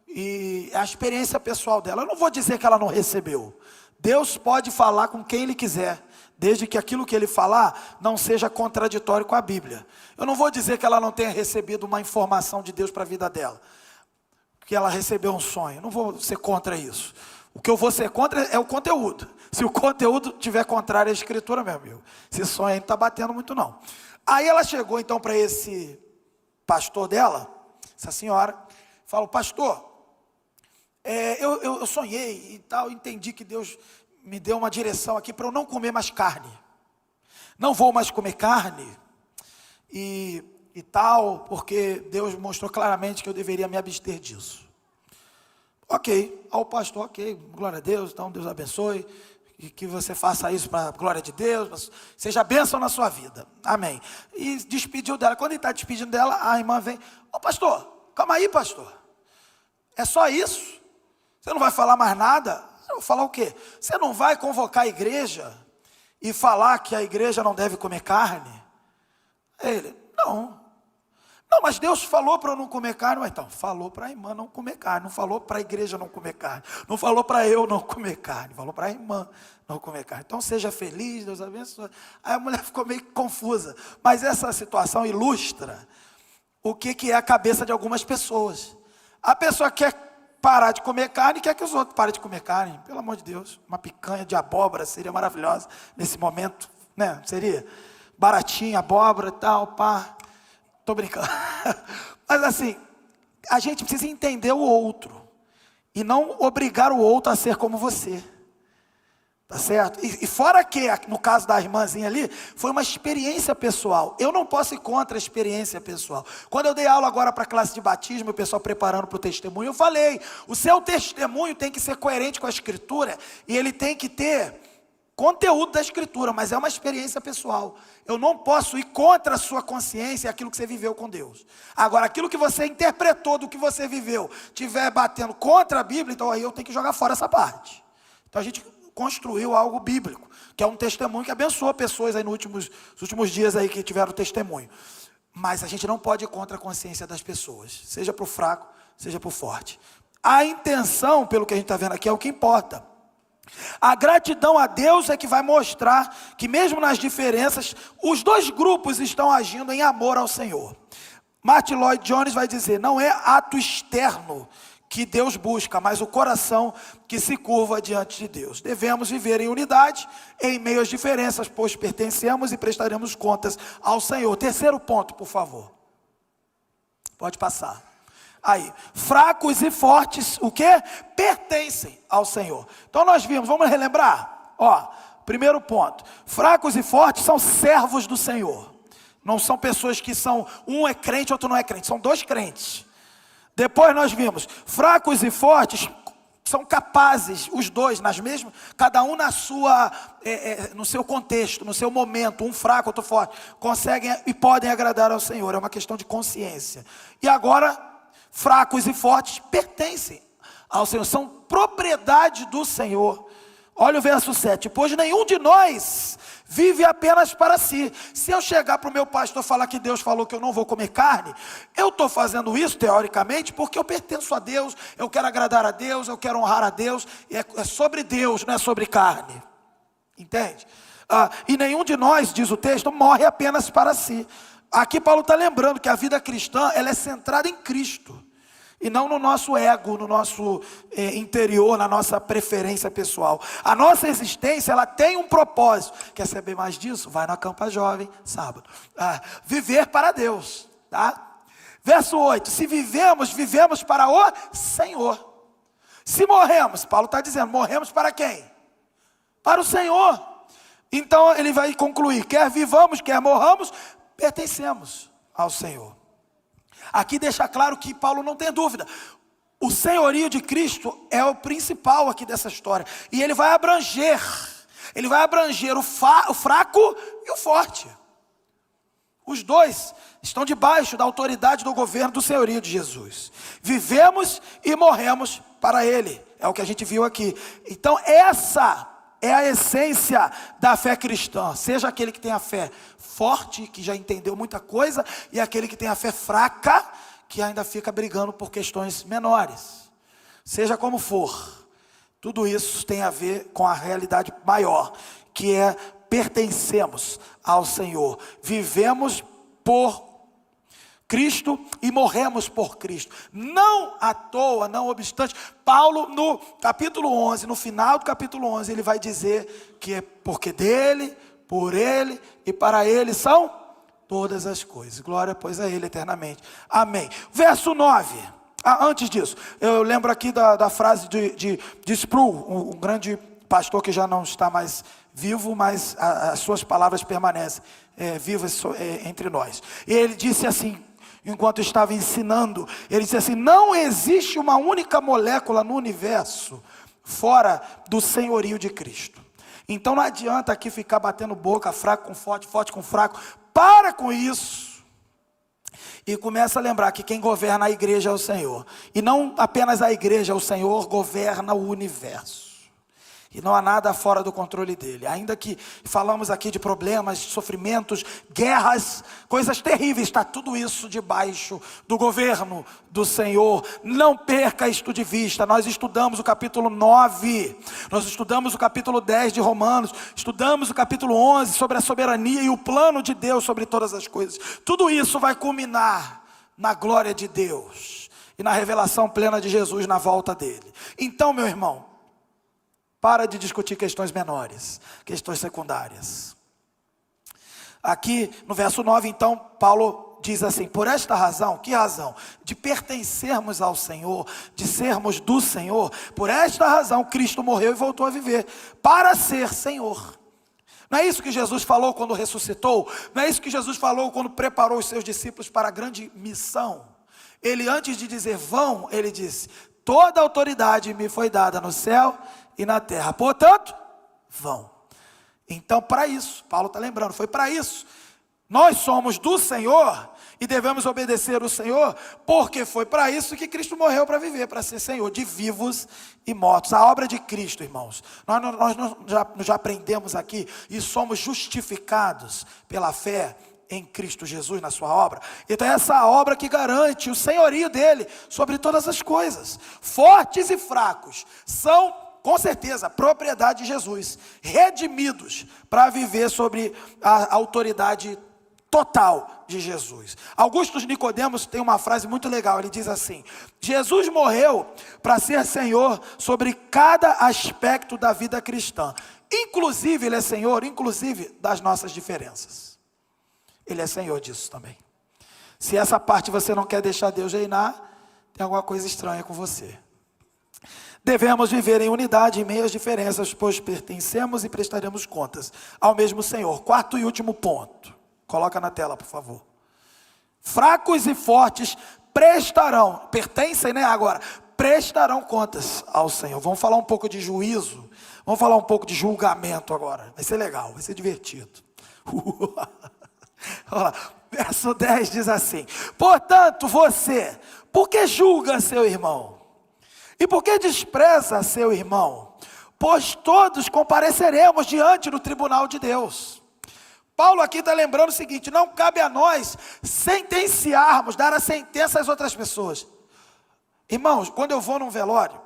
e a experiência pessoal dela. Eu não vou dizer que ela não recebeu. Deus pode falar com quem Ele quiser, desde que aquilo que Ele falar não seja contraditório com a Bíblia. Eu não vou dizer que ela não tenha recebido uma informação de Deus para a vida dela, que ela recebeu um sonho. Não vou ser contra isso. O que eu vou ser contra é o conteúdo. Se o conteúdo tiver contrário à Escritura, meu amigo, esse sonho aí não está batendo muito não. Aí ela chegou então para esse pastor dela, essa senhora, falou: pastor, eu sonhei e tal, entendi que Deus me deu uma direção aqui para eu não comer mais carne. Não vou mais comer carne e tal, porque Deus mostrou claramente que eu deveria me abster disso. Ok, ao pastor, ok, glória a Deus, então Deus abençoe, e que você faça isso para a glória de Deus, seja bênção na sua vida, amém. E despediu dela. Quando ele está despedindo dela, a irmã vem: ô pastor, calma aí pastor, é só isso? Você não vai falar mais nada? Eu vou falar o quê? Você não vai convocar a igreja e falar que a igreja não deve comer carne? Ele: não, mas Deus falou para eu não comer carne. Mas então, falou para a irmã não comer carne, não falou para a igreja não comer carne, não falou para eu não comer carne, falou para a irmã não comer carne. Então seja feliz, Deus abençoe. Aí a mulher ficou meio confusa, mas essa situação ilustra o que é a cabeça de algumas pessoas. A pessoa quer parar de comer carne e quer que os outros parem de comer carne. Pelo amor de Deus, uma picanha de abóbora seria maravilhosa nesse momento, né? Seria baratinha, abóbora e tal, pá. Estou brincando. Mas assim, a gente precisa entender o outro e não obrigar o outro a ser como você. Tá certo? E fora que, no caso da irmãzinha ali, foi uma experiência pessoal. Eu não posso ir contra a experiência pessoal. Quando eu dei aula agora para a classe de batismo, o pessoal preparando para o testemunho, eu falei, o seu testemunho tem que ser coerente com a Escritura, e ele tem que ter conteúdo da Escritura, mas é uma experiência pessoal. Eu não posso ir contra a sua consciência e aquilo que você viveu com Deus. Agora, aquilo que você interpretou do que você viveu, estiver batendo contra a Bíblia, então aí eu tenho que jogar fora essa parte. Então a gente construiu algo bíblico, que é um testemunho que abençoa pessoas aí nos últimos dias aí que tiveram testemunho. Mas a gente não pode ir contra a consciência das pessoas, seja para o fraco, seja para o forte. A intenção, pelo que a gente está vendo aqui, é o que importa. A gratidão a Deus é que vai mostrar que mesmo nas diferenças, os dois grupos estão agindo em amor ao Senhor. Martin Lloyd Jones vai dizer, não é ato externo que Deus busca, mas o coração que se curva diante de Deus. Devemos viver em unidade, em meio às diferenças, pois pertencemos e prestaremos contas ao Senhor. Terceiro ponto, por favor. Pode passar. Aí, fracos e fortes, o quê? Pertencem ao Senhor. Então nós vimos, vamos relembrar? Ó, primeiro ponto. Fracos e fortes são servos do Senhor. Não são pessoas que são, um é crente, outro não é crente. São dois crentes. Depois nós vimos, fracos e fortes são capazes, os dois, cada um na sua, no seu contexto, no seu momento, um fraco, outro forte, conseguem e podem agradar ao Senhor, é uma questão de consciência. E agora, fracos e fortes pertencem ao Senhor, são propriedade do Senhor. Olha o verso 7, pois nenhum de nós vive apenas para si. Se eu chegar para o meu pastor e falar que Deus falou que eu não vou comer carne, eu estou fazendo isso teoricamente porque eu pertenço a Deus, eu quero agradar a Deus, eu quero honrar a Deus, e é sobre Deus, não é sobre carne. Entende? E nenhum de nós, diz o texto, morre apenas para si. Aqui Paulo está lembrando que a vida cristã, ela é centrada em Cristo. E não no nosso ego, no nosso interior, na nossa preferência pessoal. A nossa existência, ela tem um propósito. Quer saber mais disso? Vai na Campa Jovem, sábado. Viver para Deus, tá? Verso 8, se vivemos, vivemos para o Senhor. Se morremos, Paulo está dizendo, morremos para quem? Para o Senhor. Então ele vai concluir, quer vivamos, quer morramos, pertencemos ao Senhor. Aqui deixa claro que Paulo não tem dúvida. O senhorio de Cristo é o principal aqui dessa história. E ele vai abranger o fraco e o forte. Os dois estão debaixo da autoridade do governo do senhorio de Jesus. Vivemos e morremos para Ele. É o que a gente viu aqui. Então essa é a essência da fé cristã. Seja aquele que tem a fé forte, que já entendeu muita coisa, e aquele que tem a fé fraca, que ainda fica brigando por questões menores. Seja como for, tudo isso tem a ver com a realidade maior, que é pertencemos ao Senhor. Vivemos por Cristo e morremos por Cristo. Não à toa, não obstante, Paulo no capítulo 11, no final do capítulo 11, ele vai dizer que é porque dele, por ele e para ele são todas as coisas. Glória, pois, a ele eternamente. Amém. Verso 9. Antes disso, eu lembro aqui da frase de Sproul, um grande pastor que já não está mais vivo, mas as suas palavras permanecem vivas entre nós. E ele disse assim, enquanto estava ensinando, ele disse assim, não existe uma única molécula no universo fora do senhorio de Cristo. Então não adianta aqui ficar batendo boca, fraco com forte, forte com fraco. Para com isso. E começa a lembrar que quem governa a igreja é o Senhor. E não apenas a igreja, o Senhor governa o universo. E não há nada fora do controle dele. Ainda que falamos aqui de problemas, sofrimentos, guerras, coisas terríveis, está tudo isso debaixo do governo do Senhor. Não perca isto de vista. Nós estudamos o capítulo 9, nós estudamos o capítulo 10 de Romanos, estudamos o capítulo 11 sobre a soberania e o plano de Deus sobre todas as coisas. Tudo isso vai culminar na glória de Deus e na revelação plena de Jesus na volta dele. Então, meu irmão, para de discutir questões menores, questões secundárias. Aqui no verso 9, então, Paulo diz assim: por esta razão, que razão? De pertencermos ao Senhor, de sermos do Senhor, por esta razão Cristo morreu e voltou a viver, para ser Senhor. Não é isso que Jesus falou quando ressuscitou? Não é isso que Jesus falou quando preparou os seus discípulos para a grande missão? Ele, antes de dizer vão, ele disse: toda autoridade me foi dada no céu e na terra, portanto, vão. Então, para isso, Paulo está lembrando, foi para isso. Nós somos do Senhor e devemos obedecer o Senhor, porque foi para isso que Cristo morreu, para viver, para ser Senhor de vivos e mortos. A obra de Cristo, irmãos, nós já aprendemos aqui e somos justificados pela fé em Cristo Jesus, na sua obra. Então é essa obra que garante o senhorio dele sobre todas as coisas. Fortes e fracos são, com certeza, propriedade de Jesus, redimidos para viver sobre a autoridade total de Jesus. Augusto Nicodemos tem uma frase muito legal, ele diz assim: Jesus morreu para ser Senhor sobre cada aspecto da vida cristã, inclusive ele é Senhor, inclusive das nossas diferenças. Ele é Senhor disso também. Se essa parte você não quer deixar Deus reinar, tem alguma coisa estranha com você. Devemos viver em unidade em meio às diferenças, pois pertencemos e prestaremos contas ao mesmo Senhor. Quarto e último ponto. Coloca na tela, por favor. Fracos e fortes prestarão, pertencem, né, agora, prestarão contas ao Senhor. Vamos falar um pouco de juízo, vamos falar um pouco de julgamento agora. Vai ser legal, vai ser divertido. Olha lá, verso 10 diz assim: portanto, você, por que julga seu irmão? E por que despreza seu irmão? Pois todos compareceremos diante do tribunal de Deus. Paulo aqui está lembrando o seguinte: não cabe a nós sentenciarmos, dar a sentença às outras pessoas. Irmãos, quando eu vou num velório,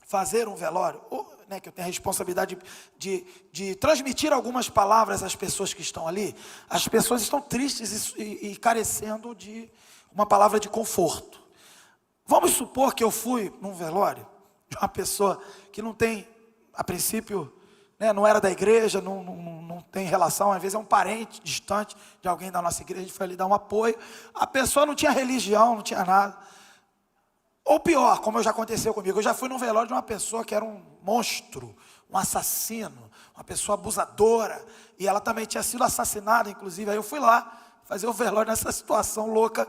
fazer um velório, né, que eu tenho a responsabilidade de transmitir algumas palavras às pessoas que estão ali, as pessoas estão tristes e carecendo de uma palavra de conforto. Vamos supor que eu fui num velório de uma pessoa que não tem, a princípio, né, não era da igreja, não tem relação, às vezes é um parente distante de alguém da nossa igreja, a gente foi ali dar um apoio, a pessoa não tinha religião, não tinha nada. Ou pior, como já aconteceu comigo, eu já fui num velório de uma pessoa que era um monstro, um assassino, uma pessoa abusadora, e ela também tinha sido assassinada, inclusive. Aí eu fui lá fazer o velório nessa situação louca,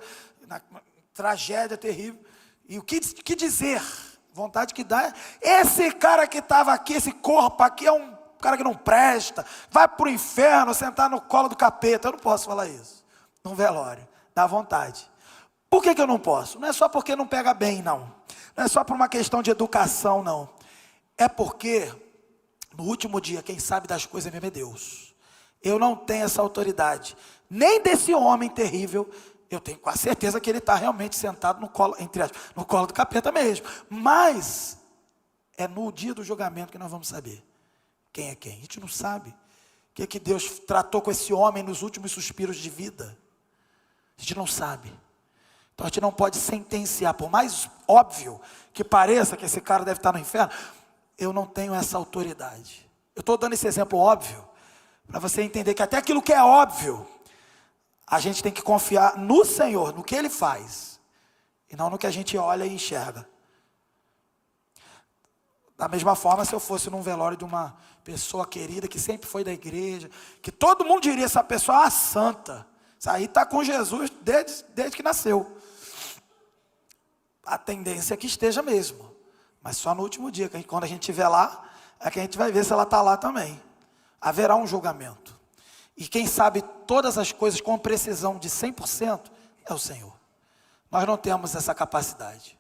na tragédia terrível. E o que dizer? Vontade que dá. Esse cara que estava aqui, esse corpo aqui é um cara que não presta, vai para o inferno, sentar no colo do capeta. Eu não posso falar isso num velório, dá vontade. Por que eu não posso? Não é só porque não pega bem, não. Não é só por uma questão de educação, não. É porque no último dia, quem sabe das coisas mesmo é Deus. Eu não tenho essa autoridade, nem desse homem terrível. Eu tenho quase certeza que ele está realmente sentado no colo, entre aspas, no colo do capeta mesmo. Mas é no dia do julgamento que nós vamos saber quem é quem. A gente não sabe o que Deus tratou com esse homem nos últimos suspiros de vida. A gente não sabe. Então a gente não pode sentenciar, por mais óbvio que pareça que esse cara deve estar no inferno. Eu não tenho essa autoridade. Eu estou dando esse exemplo óbvio, para você entender que até aquilo que é óbvio, a gente tem que confiar no Senhor, no que Ele faz, e não no que a gente olha e enxerga. Da mesma forma, se eu fosse num velório de uma pessoa querida, que sempre foi da igreja, que todo mundo diria, essa pessoa é uma santa, isso aí está com Jesus desde que nasceu. A tendência é que esteja mesmo, mas só no último dia, quando a gente estiver lá, é que a gente vai ver se ela está lá também. Haverá um julgamento. E quem sabe todas as coisas com precisão de 100% é o Senhor. Nós não temos essa capacidade.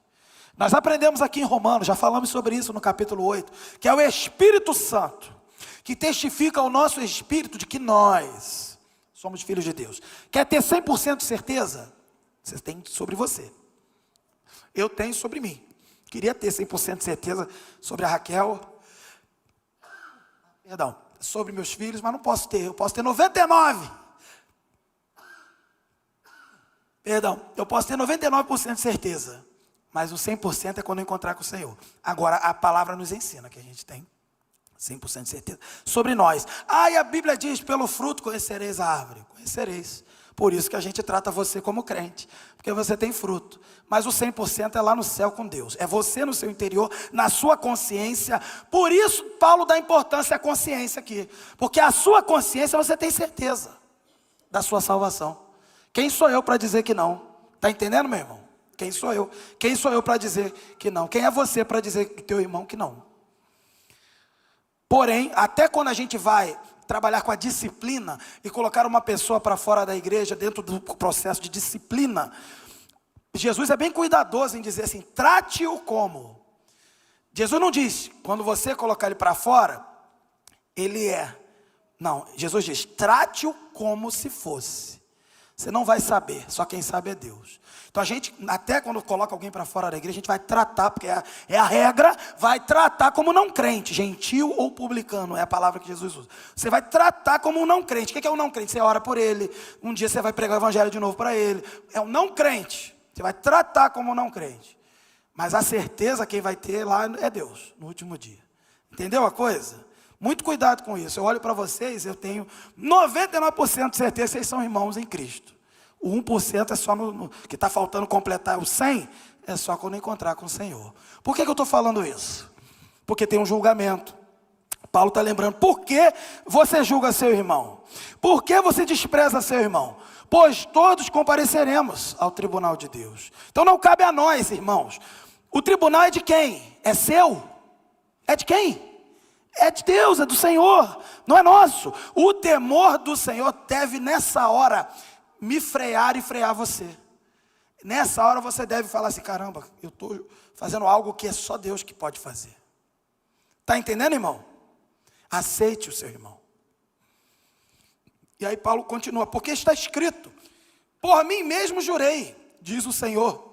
Nós aprendemos aqui em Romanos, já falamos sobre isso no capítulo 8, que é o Espírito Santo, que testifica ao nosso espírito de que nós somos filhos de Deus. Quer ter 100% de certeza? Você tem sobre você. Eu tenho sobre mim. Queria ter 100% de certeza sobre a Raquel. Perdão, sobre meus filhos, mas não posso ter. Eu posso ter 99%. Perdão, eu posso ter 99% de certeza. Mas o 100% é quando eu encontrar com o Senhor. Agora, a palavra nos ensina que a gente tem 100% de certeza sobre nós. E a Bíblia diz, pelo fruto conhecereis a árvore. Conhecereis. Por isso que a gente trata você como crente, porque você tem fruto. Mas o 100% é lá no céu com Deus. É você no seu interior, na sua consciência. Por isso Paulo dá importância à consciência aqui. Porque a sua consciência você tem certeza da sua salvação. Quem sou eu para dizer que não? Está entendendo, meu irmão? Quem sou eu? Quem sou eu para dizer que não? Quem é você para dizer que teu irmão que não? Porém, até quando a gente vai trabalhar com a disciplina e colocar uma pessoa para fora da igreja, dentro do processo de disciplina, Jesus é bem cuidadoso em dizer assim, trate-o como. Jesus não diz, quando você colocar ele para fora, ele é. Não, Jesus diz, trate-o como se fosse. Você não vai saber, só quem sabe é Deus. Então a gente, até quando coloca alguém para fora da igreja, a gente vai tratar, porque é a regra, vai tratar como não crente, gentil ou publicano, é a palavra que Jesus usa. Você vai tratar como um não crente. O que é um não crente? Você ora por ele, um dia você vai pregar o evangelho de novo para ele. É um não crente, você vai tratar como um não crente. Mas a certeza quem vai ter lá é Deus, no último dia. Entendeu a coisa? Muito cuidado com isso. Eu olho para vocês, eu tenho 99% de certeza que vocês são irmãos em Cristo. O 1% é só que está faltando completar o 100%, é só quando encontrar com o Senhor. Por que eu estou falando isso? Porque tem um julgamento. Paulo está lembrando, por que você julga seu irmão? Por que você despreza seu irmão? Pois todos compareceremos ao tribunal de Deus. Então não cabe a nós, irmãos. O tribunal é de quem? É seu? É de quem? É de Deus, é do Senhor, não é nosso. O temor do Senhor deve nessa hora me frear e frear você. Nessa hora você deve falar assim, caramba, eu estou fazendo algo que é só Deus que pode fazer. Está entendendo, irmão? Aceite o seu irmão. E aí Paulo continua, porque está escrito, por mim mesmo jurei, diz o Senhor,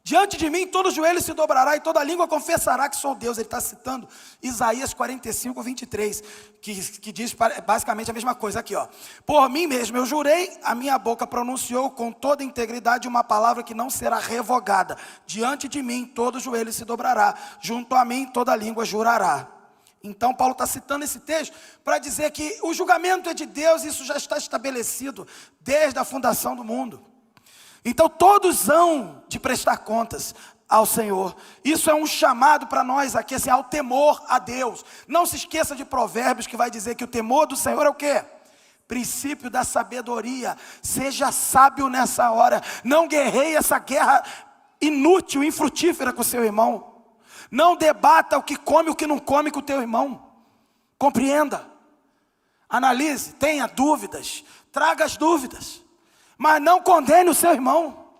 diante de mim todo joelho se dobrará e toda língua confessará que sou Deus. Ele está citando Isaías 45, 23, que diz basicamente a mesma coisa aqui, ó. Por mim mesmo eu jurei, a minha boca pronunciou com toda integridade uma palavra que não será revogada. Diante de mim todo joelho se dobrará, junto a mim toda língua jurará. Então Paulo está citando esse texto para dizer que o julgamento é de Deus, isso já está estabelecido desde a fundação do mundo. Então todos hão de prestar contas ao Senhor. Isso é um chamado para nós aqui, assim, ao temor a Deus. Não se esqueça de Provérbios, que vai dizer que o temor do Senhor é o quê? Princípio da sabedoria. Seja sábio nessa hora. Não guerreie essa guerra inútil, infrutífera com o seu irmão. Não debata o que come e o que não come com o teu irmão. Compreenda. Analise, tenha dúvidas, traga as dúvidas. Mas não condene o seu irmão.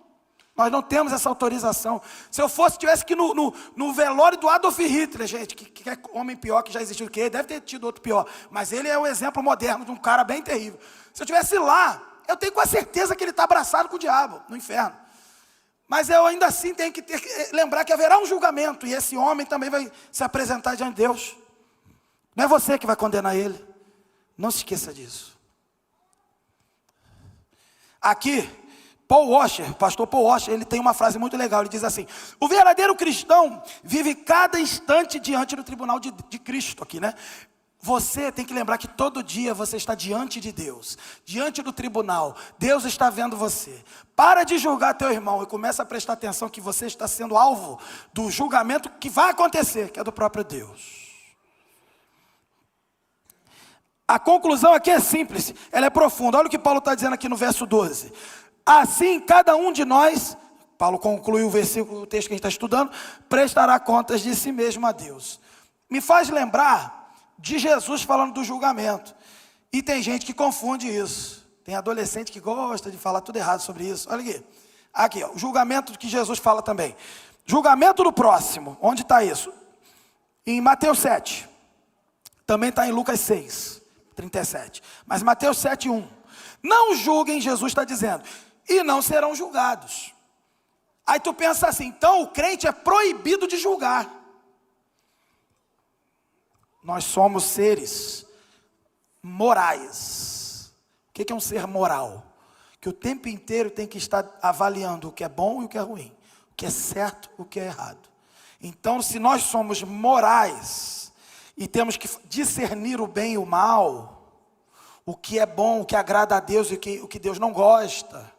Nós não temos essa autorização. Se eu tivesse que ir no velório do Adolf Hitler, gente, que é homem pior que já existiu que ele, deve ter tido outro pior, mas ele é o exemplo moderno de um cara bem terrível. Se eu estivesse lá, eu tenho quase certeza que ele está abraçado com o diabo, no inferno. Mas eu ainda assim tenho que lembrar que haverá um julgamento, e esse homem também vai se apresentar diante de Deus. Não é você que vai condenar ele. Não se esqueça disso. Aqui, o pastor Paul Washer, ele tem uma frase muito legal, ele diz assim, o verdadeiro cristão vive cada instante diante do tribunal de Cristo aqui, né? Você tem que lembrar que todo dia você está diante de Deus, diante do tribunal, Deus está vendo você. Para de julgar teu irmão e começa a prestar atenção que você está sendo alvo do julgamento que vai acontecer, que é do próprio Deus. A conclusão aqui é simples, ela é profunda. Olha o que Paulo está dizendo aqui no verso 12. Assim, cada um de nós, Paulo conclui o versículo, o texto que a gente está estudando, prestará contas de si mesmo a Deus. Me faz lembrar de Jesus falando do julgamento. E tem gente que confunde isso. Tem adolescente que gosta de falar tudo errado sobre isso. Olha aqui. Aqui, ó, o julgamento que Jesus fala também. Julgamento do próximo. Onde está isso? Em Mateus 7. Também está em Lucas 6. 37, mas Mateus 7:1, não julguem, Jesus está dizendo, e não serão julgados. Aí tu pensa assim, então o crente é proibido de julgar. Nós somos seres morais. O que é um ser moral? Que o tempo inteiro tem que estar avaliando o que é bom e o que é ruim, o que é certo e o que é errado. Então se nós somos morais, e temos que discernir o bem e o mal o que é bom, o que agrada a Deus e o que Deus não gosta,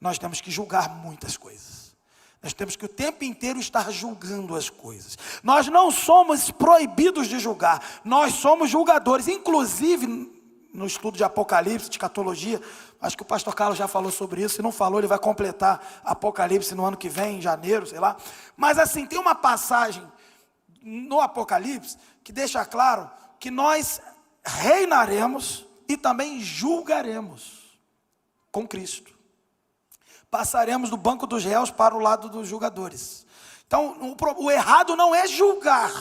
nós temos que julgar muitas coisas. Nós temos que o tempo inteiro estar julgando as coisas. Nós não somos proibidos de julgar, nós somos julgadores. Inclusive, no estudo de Apocalipse, de escatologia, acho que o pastor Carlos já falou sobre isso. Se não falou, ele vai completar Apocalipse no ano que vem, em janeiro, sei lá. Mas assim, tem uma passagem no Apocalipse que deixa claro que nós reinaremos e também julgaremos com Cristo. Passaremos do banco dos réus para o lado dos julgadores. Então, o errado não é julgar.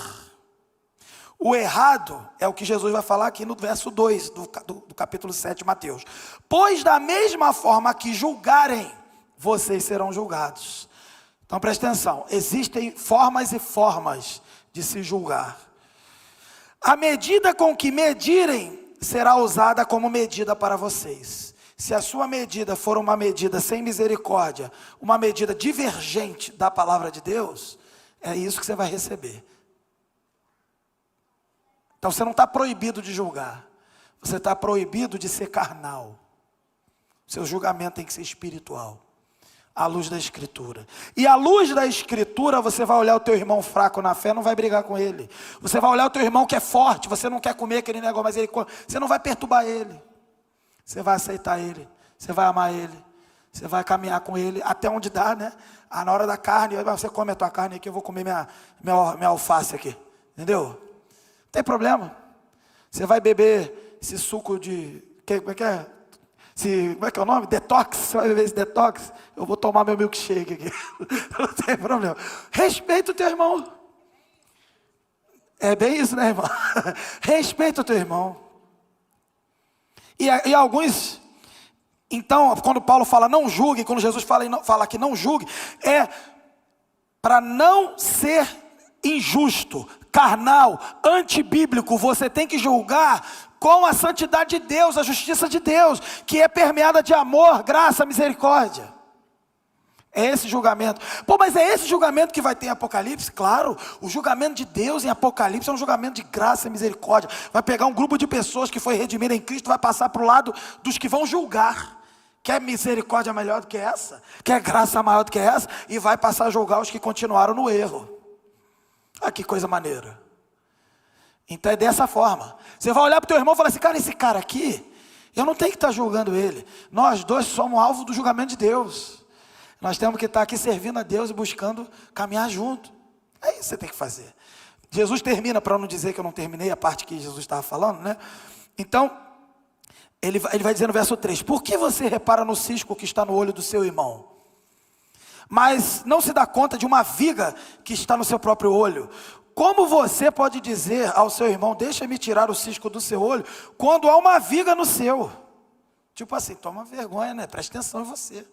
O errado é o que Jesus vai falar aqui no verso 2 do capítulo 7 de Mateus. Pois da mesma forma que julgarem, vocês serão julgados. Então preste atenção, existem formas e formas de se julgar. A medida com que medirem será usada como medida para vocês. Se a sua medida for uma medida sem misericórdia, uma medida divergente da palavra de Deus, é isso que você vai receber. Então você não está proibido de julgar, você está proibido de ser carnal. Seu julgamento tem que ser espiritual, à luz da Escritura. E à luz da Escritura você vai olhar o teu irmão fraco na fé, não vai brigar com ele. Você vai olhar o teu irmão que é forte, você não quer comer aquele negócio, mas ele come. Você não vai perturbar ele. Você vai aceitar ele, você vai amar ele, você vai caminhar com ele até onde dá, né? Na hora da carne, você come a tua carne aqui, eu vou comer minha alface aqui, entendeu? Não tem problema. Você vai beber esse suco de, como é que é? Como é que é o nome? Detox, você vai beber esse detox, eu vou tomar meu milkshake aqui, não tem problema. Respeita o teu irmão. É bem isso, né, irmão? Respeita o teu irmão. E alguns, então, quando Paulo fala não julgue, quando Jesus fala que não julgue, é para não ser injusto, carnal, antibíblico. Você tem que julgar com a santidade de Deus, a justiça de Deus, que é permeada de amor, graça, misericórdia. É esse julgamento. Pô, mas é esse julgamento que vai ter em Apocalipse? Claro, o julgamento de Deus em Apocalipse é um julgamento de graça e misericórdia. Vai pegar um grupo de pessoas que foi redimida em Cristo, vai passar para o lado dos que vão julgar. Quer misericórdia melhor do que essa? Quer graça maior do que essa? E vai passar a julgar os que continuaram no erro. Ah, que coisa maneira. Então é dessa forma. Você vai olhar para o teu irmão e falar assim, cara, esse cara aqui, eu não tenho que estar julgando ele. Nós dois somos alvo do julgamento de Deus. Nós temos que estar aqui servindo a Deus e buscando caminhar junto. É isso que você tem que fazer. Jesus termina, para não dizer que eu não terminei a parte que Jesus estava falando, né? Então, ele vai dizer no verso 3, por que você repara no cisco que está no olho do seu irmão, mas não se dá conta de uma viga que está no seu próprio olho? Como você pode dizer ao seu irmão, deixa-me tirar o cisco do seu olho, quando há uma viga no seu? Tipo assim, toma vergonha, né? Presta atenção em você.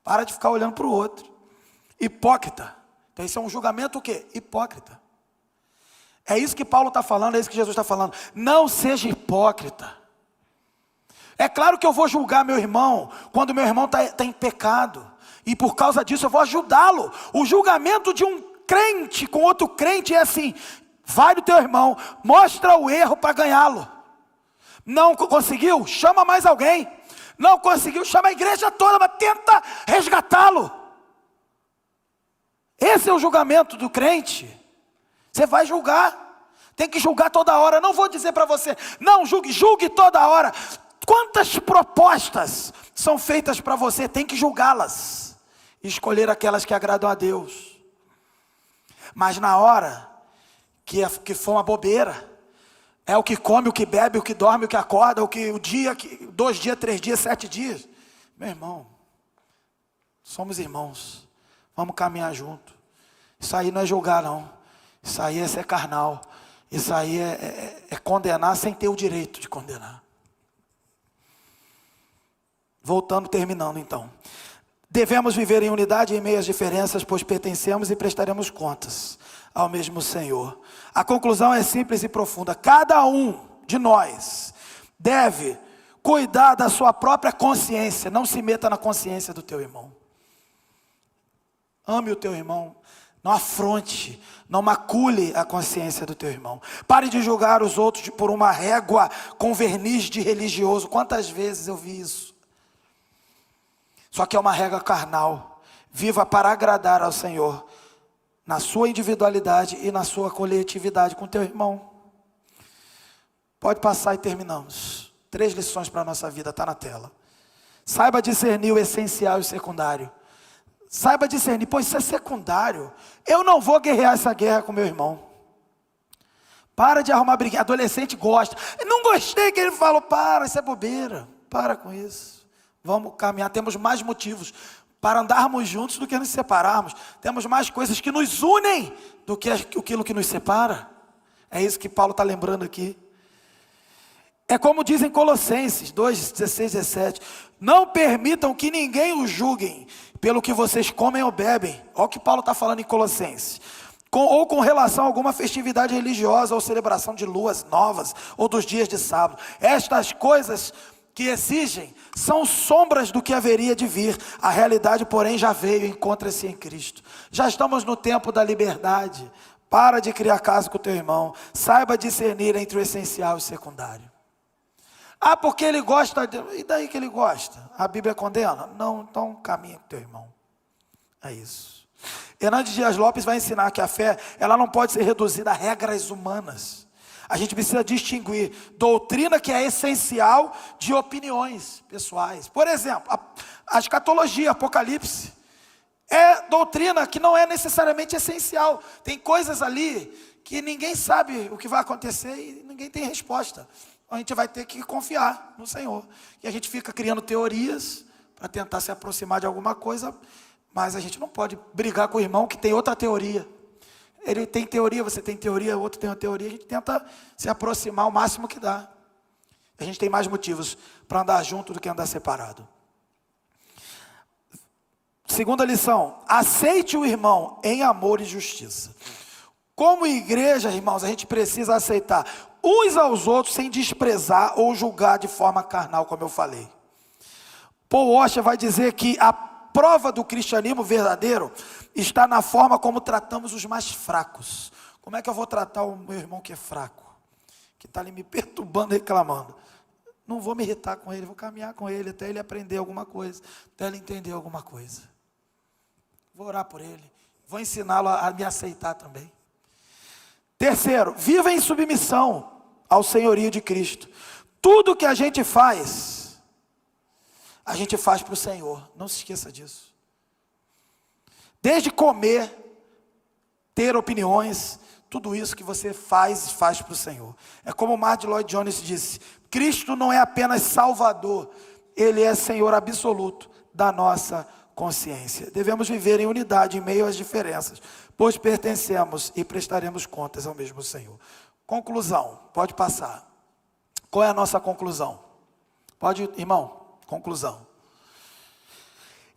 Para de ficar olhando para o outro. Hipócrita. Então isso é um julgamento o quê? Hipócrita. É isso que Paulo está falando, é isso que Jesus está falando. Não seja hipócrita. É claro que eu vou julgar meu irmão, quando meu irmão está em pecado. E por causa disso eu vou ajudá-lo. O julgamento de um crente com outro crente é assim, vai do teu irmão, mostra o erro para ganhá-lo. Não conseguiu? Chama mais alguém. Não conseguiu? Chama a igreja toda, mas tenta resgatá-lo. Esse é o julgamento do crente. Você vai julgar, tem que julgar toda hora. Não vou dizer para você, não julgue, julgue toda hora. Quantas propostas são feitas para você, tem que julgá-las. E escolher aquelas que agradam a Deus. Mas na hora que for uma bobeira, é o que come, o que bebe, o que dorme, o que acorda, o dia, 2 dias, 3 dias, 7 dias. Meu irmão, somos irmãos, vamos caminhar junto. Isso aí não é julgar não, isso aí é ser carnal, isso aí é condenar sem ter o direito de condenar. Voltando, terminando então. Devemos viver em unidade em meio às diferenças, pois pertencemos e prestaremos contas ao mesmo Senhor. A conclusão é simples e profunda. Cada um de nós deve cuidar da sua própria consciência. Não se meta na consciência do teu irmão. Ame o teu irmão. Não afronte, não macule a consciência do teu irmão. Pare de julgar os outros por uma régua com verniz de religioso. Quantas vezes eu vi isso? Só que é uma régua carnal. Viva para agradar ao Senhor, na sua individualidade e na sua coletividade com teu irmão. Pode passar e terminamos. 3 lições para a nossa vida, está na tela. Saiba discernir o essencial e o secundário. Saiba discernir, pois isso é secundário. Eu não vou guerrear essa guerra com meu irmão. Para de arrumar briguinha. Adolescente gosta. Não gostei que ele falou, para, isso é bobeira. Para com isso. Vamos caminhar, temos mais motivos para andarmos juntos do que nos separarmos. Temos mais coisas que nos unem do que aquilo que nos separa. É isso que Paulo está lembrando aqui. É como diz em Colossenses 2, 16, 17. Não permitam que ninguém os julguem pelo que vocês comem ou bebem. Olha o que Paulo está falando em Colossenses. Ou com relação a alguma festividade religiosa ou celebração de luas novas ou dos dias de sábado. Estas coisas que exigem são sombras do que haveria de vir. A realidade, porém, já veio e encontra-se em Cristo. Já estamos no tempo da liberdade. Para de criar caso com o teu irmão. Saiba discernir entre o essencial e o secundário. Ah, porque ele gosta, e daí que ele gosta? A Bíblia condena? Não, então caminha com teu irmão. É isso. Hernandes Dias Lopes vai ensinar que a fé, ela não pode ser reduzida a regras humanas. A gente precisa distinguir doutrina que é essencial de opiniões pessoais. Por exemplo, a escatologia, Apocalipse, é doutrina que não é necessariamente essencial. Tem coisas ali que ninguém sabe o que vai acontecer e ninguém tem resposta. A gente vai ter que confiar no Senhor. E a gente fica criando teorias para tentar se aproximar de alguma coisa, mas a gente não pode brigar com o irmão que tem outra teoria. Ele tem teoria, você tem teoria, o outro tem uma teoria, a gente tenta se aproximar o máximo que dá. A gente tem mais motivos para andar junto do que andar separado. Segunda lição, aceite o irmão em amor e justiça. Como igreja, irmãos, a gente precisa aceitar uns aos outros sem desprezar ou julgar de forma carnal, como eu falei. Paul Washer vai dizer que a prova do cristianismo verdadeiro está na forma como tratamos os mais fracos. Como é que eu vou tratar o meu irmão que é fraco? Que está ali me perturbando, reclamando. Não vou me irritar com ele, vou caminhar com ele até ele aprender alguma coisa, até ele entender alguma coisa. Vou orar por ele, vou ensiná-lo a me aceitar também. Terceiro, viva em submissão ao senhorio de Cristo. Tudo que a gente faz para o Senhor. Não se esqueça disso. Desde comer, ter opiniões, tudo isso que você faz para o Senhor. É como Martin Lloyd Jones disse, Cristo não é apenas Salvador, Ele é Senhor absoluto da nossa consciência. Devemos viver em unidade em meio às diferenças, pois pertencemos e prestaremos contas ao mesmo Senhor. Conclusão, pode passar. Qual é a nossa conclusão? Pode, irmão, conclusão.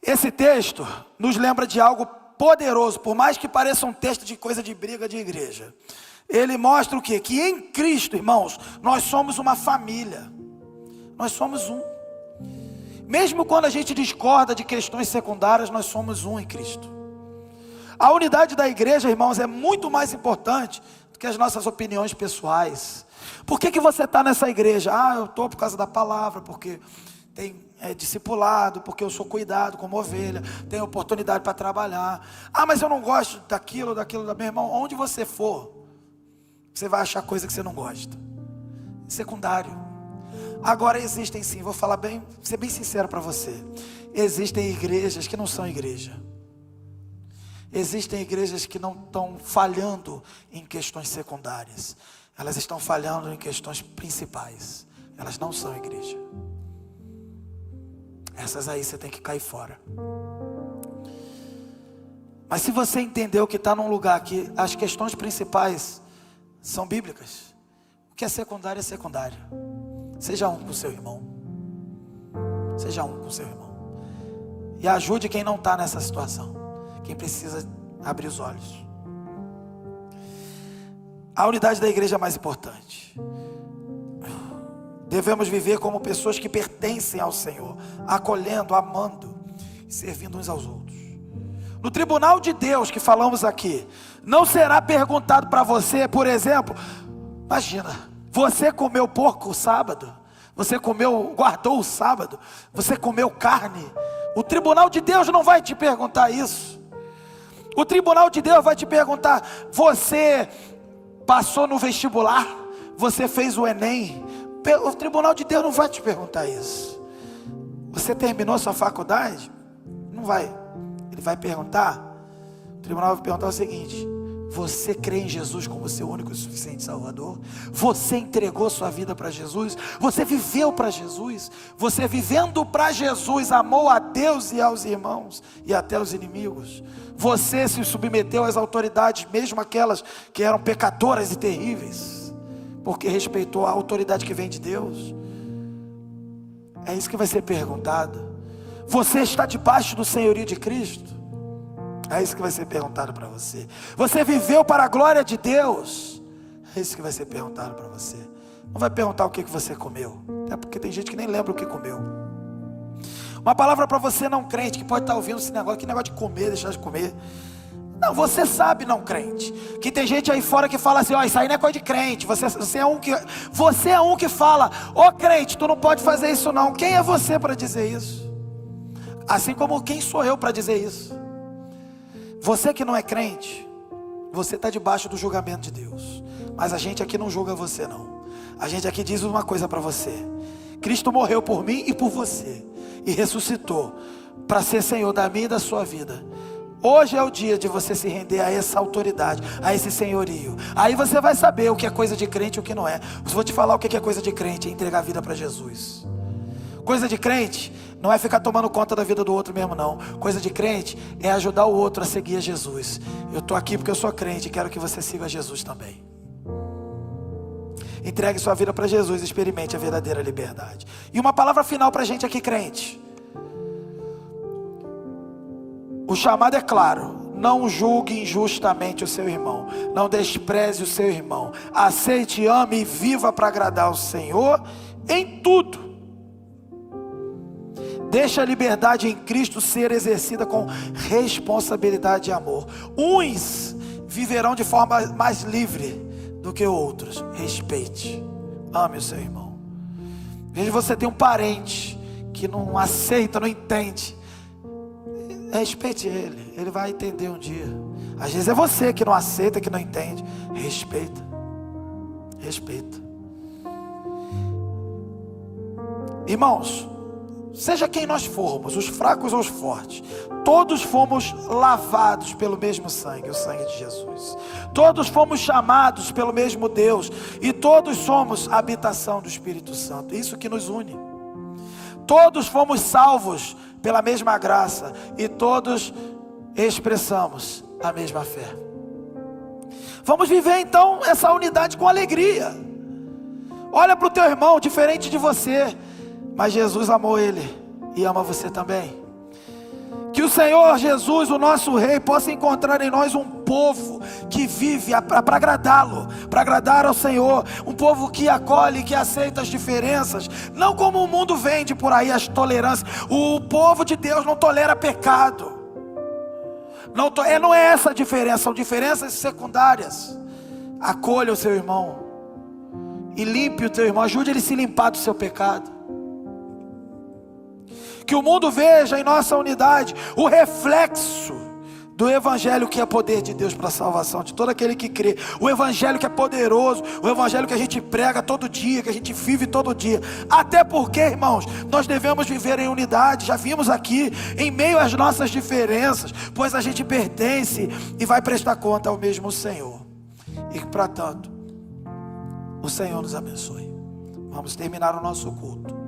Esse texto nos lembra de algo poderoso, por mais que pareça um texto de coisa de briga de igreja. Ele mostra o quê? Que em Cristo, irmãos, nós somos uma família. Nós somos um. Mesmo quando a gente discorda de questões secundárias, nós somos um em Cristo. A unidade da igreja, irmãos, é muito mais importante do que as nossas opiniões pessoais. Por que você está nessa igreja? Ah, eu estou por causa da palavra, porque tem discipulado, porque eu sou cuidado como ovelha, tenho oportunidade para trabalhar. Ah, mas eu não gosto daquilo, meu irmão. Onde você for, você vai achar coisa que você não gosta. Secundário. Agora existem sim, vou falar bem, ser bem sincero para você. Existem igrejas que não são igreja. Existem igrejas que não estão falhando em questões secundárias. Elas estão falhando em questões principais. Elas não são igreja. Essas aí você tem que cair fora. Mas se você entendeu que está num lugar que as questões principais são bíblicas, o que é secundário é secundário. Seja um com o seu irmão. Seja um com o seu irmão. E ajude quem não está nessa situação. Quem precisa abrir os olhos. A unidade da igreja é mais importante. Devemos viver como pessoas que pertencem ao Senhor, acolhendo, amando e servindo uns aos outros. No tribunal de Deus que falamos aqui, não será perguntado para você, por exemplo, imagina, você comeu porco sábado, você guardou o sábado, você comeu carne. O tribunal de Deus não vai te perguntar isso. O tribunal de Deus vai te perguntar: você passou no vestibular? Você fez o Enem? O tribunal de Deus não vai te perguntar isso. Você terminou sua faculdade? Não vai. Ele vai perguntar, o tribunal vai perguntar o seguinte: você crê em Jesus como seu único e suficiente Salvador? Você entregou sua vida para Jesus? Você viveu para Jesus? Você vivendo para Jesus amou a Deus e aos irmãos e até os inimigos? Você se submeteu às autoridades, mesmo aquelas que eram pecadoras e terríveis, porque respeitou a autoridade que vem de Deus? É isso que vai ser perguntado. Você está debaixo do senhorio de Cristo? É isso que vai ser perguntado para você. Você viveu para a glória de Deus? É isso que vai ser perguntado para você. Não vai perguntar o que você comeu, até porque tem gente que nem lembra o que comeu. Uma palavra para você não crente, que pode estar ouvindo esse negócio, que negócio de comer, deixar de comer. Não, você sabe, não crente, que tem gente aí fora que fala assim: ó, isso aí não é coisa de crente. Você é um que fala: ô crente, tu não pode fazer isso não. Quem é você para dizer isso? Assim como quem sou eu para dizer isso? Você que não é crente, você está debaixo do julgamento de Deus. Mas a gente aqui não julga você não. A gente aqui diz uma coisa para você: Cristo morreu por mim e por você, e ressuscitou para ser Senhor da minha e da sua vida. Hoje é o dia de você se render a essa autoridade, a esse senhorio. Aí você vai saber o que é coisa de crente e o que não é. Eu vou te falar o que é coisa de crente: é entregar a vida para Jesus. Coisa de crente não é ficar tomando conta da vida do outro mesmo não. Coisa de crente é ajudar o outro a seguir a Jesus. Eu estou aqui porque eu sou crente e quero que você siga Jesus também. Entregue sua vida para Jesus, experimente a verdadeira liberdade. E uma palavra final para a gente aqui, crente. O chamado é claro: não julgue injustamente o seu irmão, não despreze o seu irmão, aceite, ame e viva para agradar o Senhor em tudo. Deixa a liberdade em Cristo ser exercida com responsabilidade e amor. Uns viverão de forma mais livre do que outros. Respeite, ame o seu irmão. Veja, você tem um parente que não aceita, não entende, respeite ele, ele vai entender um dia. Às vezes é você que não aceita, que não entende. Respeita, respeita. Irmãos, seja quem nós formos, os fracos ou os fortes, todos fomos lavados pelo mesmo sangue, o sangue de Jesus. Todos fomos chamados pelo mesmo Deus, e todos somos a habitação do Espírito Santo. Isso que nos une. Todos fomos salvos pela mesma graça, e todos expressamos a mesma fé. Vamos viver então essa unidade com alegria. Olha para o teu irmão, diferente de você, mas Jesus amou ele e ama você também. Que o Senhor Jesus, o nosso Rei, possa encontrar em nós um povo que vive para agradá-lo, para agradar ao Senhor. Um povo que acolhe, que aceita as diferenças, não como o mundo vende por aí, as tolerâncias. O povo de Deus não tolera pecado. Não é essa a diferença, são diferenças secundárias. Acolha o seu irmão e limpe o teu irmão, ajude ele a se limpar do seu pecado. Que o mundo veja em nossa unidade o reflexo do Evangelho, que é poder de Deus para a salvação de todo aquele que crê. O Evangelho que é poderoso, o Evangelho que a gente prega todo dia, que a gente vive todo dia. Até porque, irmãos, nós devemos viver em unidade. Já vimos aqui, em meio às nossas diferenças, pois a gente pertence e vai prestar conta ao mesmo Senhor. E para tanto, o Senhor nos abençoe. Vamos terminar o nosso culto